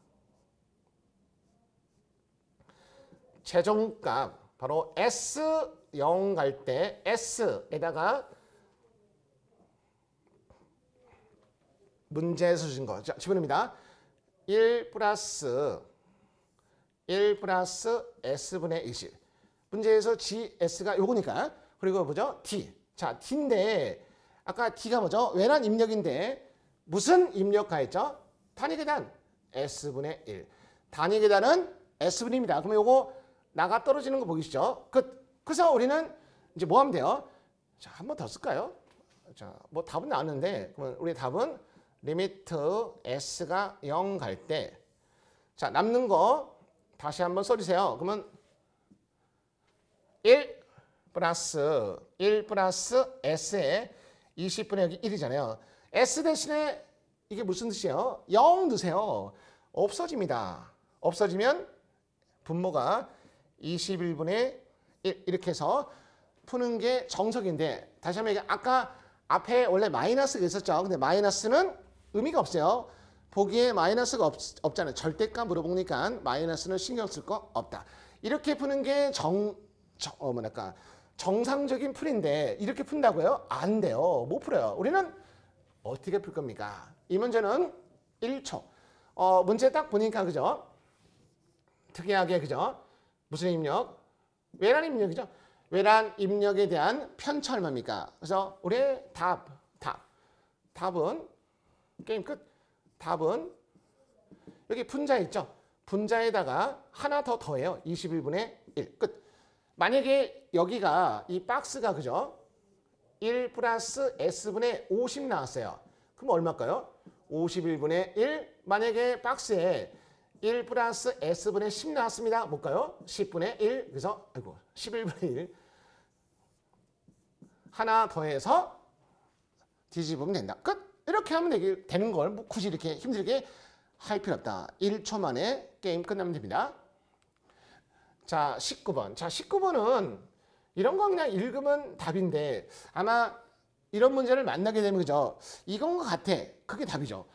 최종값 바로 S0 갈 때 S에다가 문제에서 주신 거. 자, 집어넣습니다. 1 플러스 S분의 20. 문제에서 GS가 요거니까. 그리고 뭐죠? D. 자, D인데 아까 D가 뭐죠? 외란 입력인데 무슨 입력 가했죠? 단위계단 S분의 1. 단위계단은 S분입니다. 그러면 요거 나가 떨어지는 거 보이시죠? 그래서 우리는 이제 뭐 하면 돼요? 자, 한 번 더 쓸까요? 자, 뭐 답은 나왔는데 그러면 우리 답은 리미트 S가 0 갈 때 자, 남는 거 다시 한번 써주세요. 그러면 1 플러스 S에 20분의 여기 1이잖아요. S 대신에 이게 무슨 뜻이에요? 0 넣으세요. 없어집니다. 없어지면 분모가 21분의 1 이렇게 해서 푸는 게 정석인데 다시 한번 이게 아까 앞에 원래 마이너스가 있었죠. 근데 마이너스는 의미가 없어요. 보기에 마이너스가 없잖아요. 절대값 물어보니까 마이너스는 신경 쓸 거 없다. 이렇게 푸는 게 정상적인 풀인데 이렇게 푼다고요? 안 돼요. 못 풀어요. 우리는 어떻게 풀 겁니까? 이 문제는 1초. 문제 딱 보니까 그죠? 특이하게 그죠? 무슨 입력? 외란 입력이죠. 외란 입력에 대한 편차 얼마입니까? 그래서 우리의 답은 게임 끝. 답은 여기 분자 있죠? 분자에다가 하나 더 더해요. 21분의 1 끝. 만약에 여기가 이 박스가 그죠? 1 플러스 S분의 50 나왔어요. 그럼 얼마일까요? 51분의 1. 만약에 박스에 1 플러스 S분의 10 나왔습니다. 뭘까요? 10분의 1. 그래서 11분의 1. 하나 더해서 뒤집으면 된다. 끝. 이렇게 하면 되는 걸 뭐 굳이 이렇게 힘들게 할 필요 없다. 1초 만에 게임 끝나면 됩니다. 자, 19번. 자, 19번은 이런 거 그냥 읽으면 답인데 아마 이런 문제를 만나게 되면 그죠? 이건 것 같아. 그게 답이죠.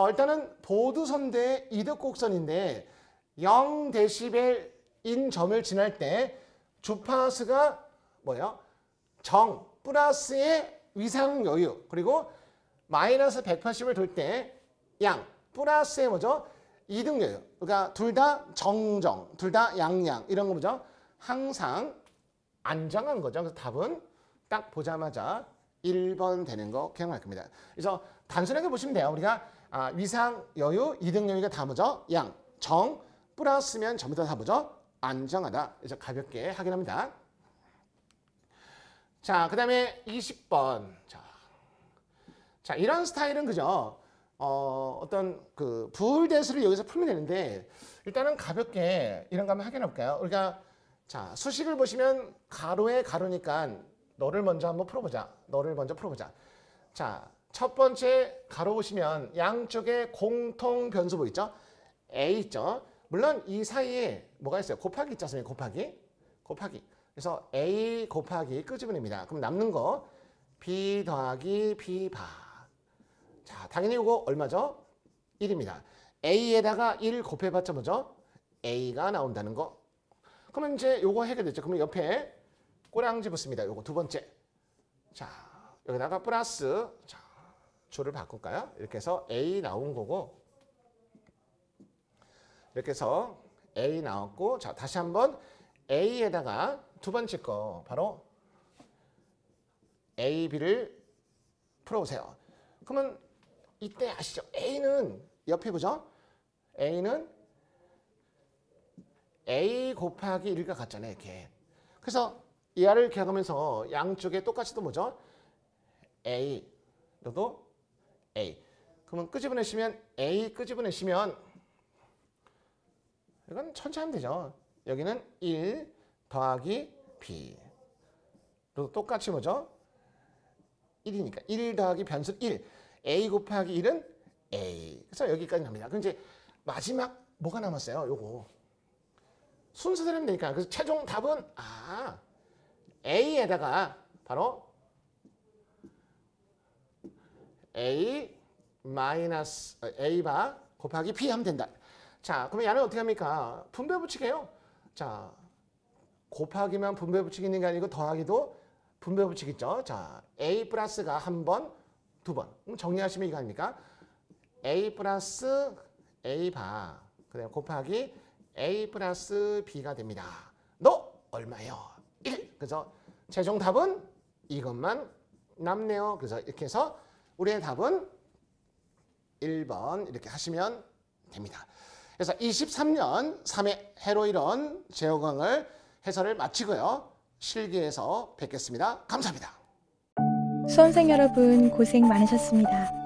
일단은 보두선대 이득곡선인데 0dB인 점을 지날 때 주파수가 뭐예요? 정 플러스의 위상 여유 그리고 마이너스 180을 돌 때 양 플러스의 뭐죠? 이등 여유. 그러니까 둘 다 정정, 둘 다 양양 이런 거 뭐죠? 항상 안정한 거죠. 그래서 답은 딱 보자마자 1번 되는 거 기억날 겁니다. 그래서 단순하게 보시면 돼요. 우리가 위상 여유, 이등 여유가 다 뭐죠? 양, 정 플러스면 전부 다 뭐죠? 안정하다. 그래서 가볍게 확인합니다. 자, 그 다음에 20번. 자, 이런 스타일은 그죠? 어떤 그 부울대수를 여기서 풀면 되는데 일단은 가볍게 이런 거 한번 확인해 볼까요? 우리가 자, 수식을 보시면 가로에 가로니까 너를 먼저 한번 풀어보자. 너를 먼저 풀어보자. 자, 첫 번째 가로 보시면 양쪽에 공통 변수 보이죠? A 있죠? 물론 이 사이에 뭐가 있어요? 곱하기 있지 않습니까? 곱하기. 그래서 A 곱하기 끄집어냅니다. 그럼 남는 거 B 더하기 B 바. 자, 당연히 이거 얼마죠? 1입니다. A에다가 1 곱해봤자 뭐죠? A가 나온다는 거. 그러면 이제 요거 해결됐죠. 그러면 옆에 꼬량지 붙습니다. 요거 두 번째. 자, 여기다가 플러스, 자, 조를 바꿀까요? 이렇게 해서 A 나온 거고, 이렇게 해서 A 나왔고, 자, 다시 한번 A에다가 두 번째 거, 바로 A, B를 풀어보세요. 그러면 이때 아시죠? A는 옆에 보죠? A는 A 곱하기 1과 같잖아요. 이렇게. 그래서 얘를 기억하면서 양쪽에 똑같이 또 뭐죠? A, 너도 A. 그러면 끄집어내시면 A 끄집어내시면 이건 천천히 하면 되죠. 여기는 1 더하기 B. 너도 똑같이 뭐죠? 1이니까 1 더하기 변수 1. A 곱하기 1은 A. 그래서 여기까지 납니다. 그럼 이제 마지막 뭐가 남았어요? 요거. 순서대로 하면 되니까. 그래서 최종 답은 A에다가 바로 A 마이너스 A바 곱하기 B 하면 된다. 자, 그러면 얘는 어떻게 합니까? 분배 붙이게요. 자, 곱하기만 분배 붙이기 있는 게 아니고 더하기도 분배 붙이기 있죠. 자, A 플러스가 한 번, 두 번. 그럼 정리하시면 이거 아닙니까? A 플러스 A 바, 그다음에 곱하기 A 플러스 B가 됩니다. 너 얼마요? 1. 그래서 최종 답은 이것만 남네요. 그래서 이렇게 해서 우리의 답은 1번 이렇게 하시면 됩니다. 그래서 23년 3회 해로이론 제호강을 해설을 마치고요. 실기에서 뵙겠습니다. 감사합니다. 수험생 여러분 고생 많으셨습니다.